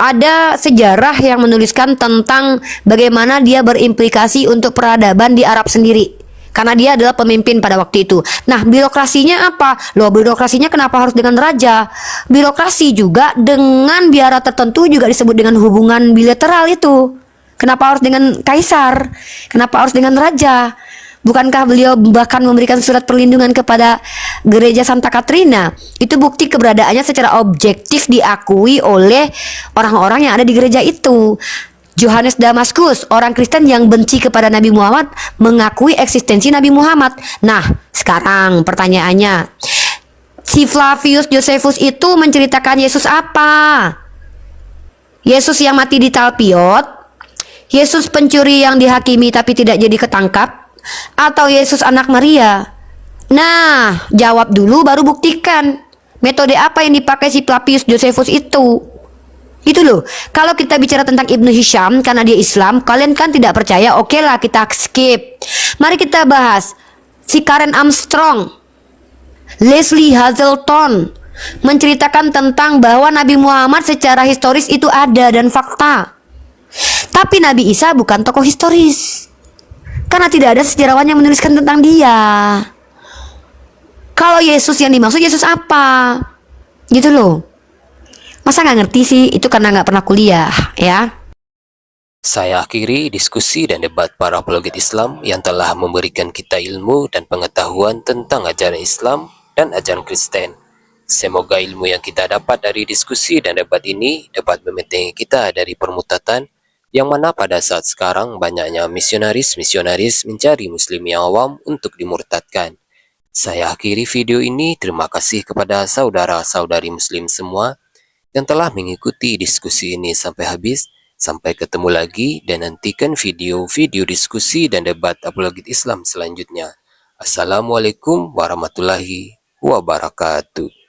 ada sejarah yang menuliskan tentang bagaimana dia berimplikasi untuk peradaban di Arab sendiri. Karena dia adalah pemimpin pada waktu itu. Nah, birokrasinya apa? Loh, birokrasinya kenapa harus dengan raja? Birokrasi juga dengan biara tertentu juga disebut dengan hubungan bilateral itu. Kenapa harus dengan kaisar? Kenapa harus dengan raja? Bukankah beliau bahkan memberikan surat perlindungan kepada gereja Santa Katrina? Itu bukti keberadaannya secara objektif diakui oleh orang-orang yang ada di gereja itu. Yohanes Damaskus, orang Kristen yang benci kepada Nabi Muhammad, mengakui eksistensi Nabi Muhammad. Nah, sekarang pertanyaannya, si Flavius Josephus itu menceritakan Yesus apa? Yesus yang mati di Talpiot? Yesus pencuri yang dihakimi tapi tidak jadi ketangkap? Atau Yesus anak Maria? Nah, jawab dulu baru buktikan. Metode apa yang dipakai si Flavius Josephus itu? Itu loh. Kalau kita bicara tentang Ibnu Hisham karena dia Islam, kalian kan tidak percaya. Oke lah, kita skip. Mari kita bahas si Karen Armstrong, Leslie Hazelton menceritakan tentang bahwa Nabi Muhammad secara historis itu ada dan fakta. Tapi Nabi Isa bukan tokoh historis. Karena tidak ada sejarawan yang menuliskan tentang dia. Kalau Yesus yang dimaksud Yesus apa? Gitu loh. Masa nggak ngerti sih? Itu karena nggak pernah kuliah, ya. Saya akhiri diskusi dan debat para apologet Islam yang telah memberikan kita ilmu dan pengetahuan tentang ajaran Islam dan ajaran Kristen. Semoga ilmu yang kita dapat dari diskusi dan debat ini dapat membentengi kita dari permutatan yang mana pada saat sekarang banyaknya misionaris-misionaris mencari muslim yang awam untuk dimurtadkan. Saya akhiri video ini. Terima kasih kepada saudara-saudari muslim semua yang telah mengikuti diskusi ini sampai habis. Sampai ketemu lagi dan nantikan video-video diskusi dan debat apologet Islam selanjutnya. Assalamualaikum warahmatullahi wabarakatuh.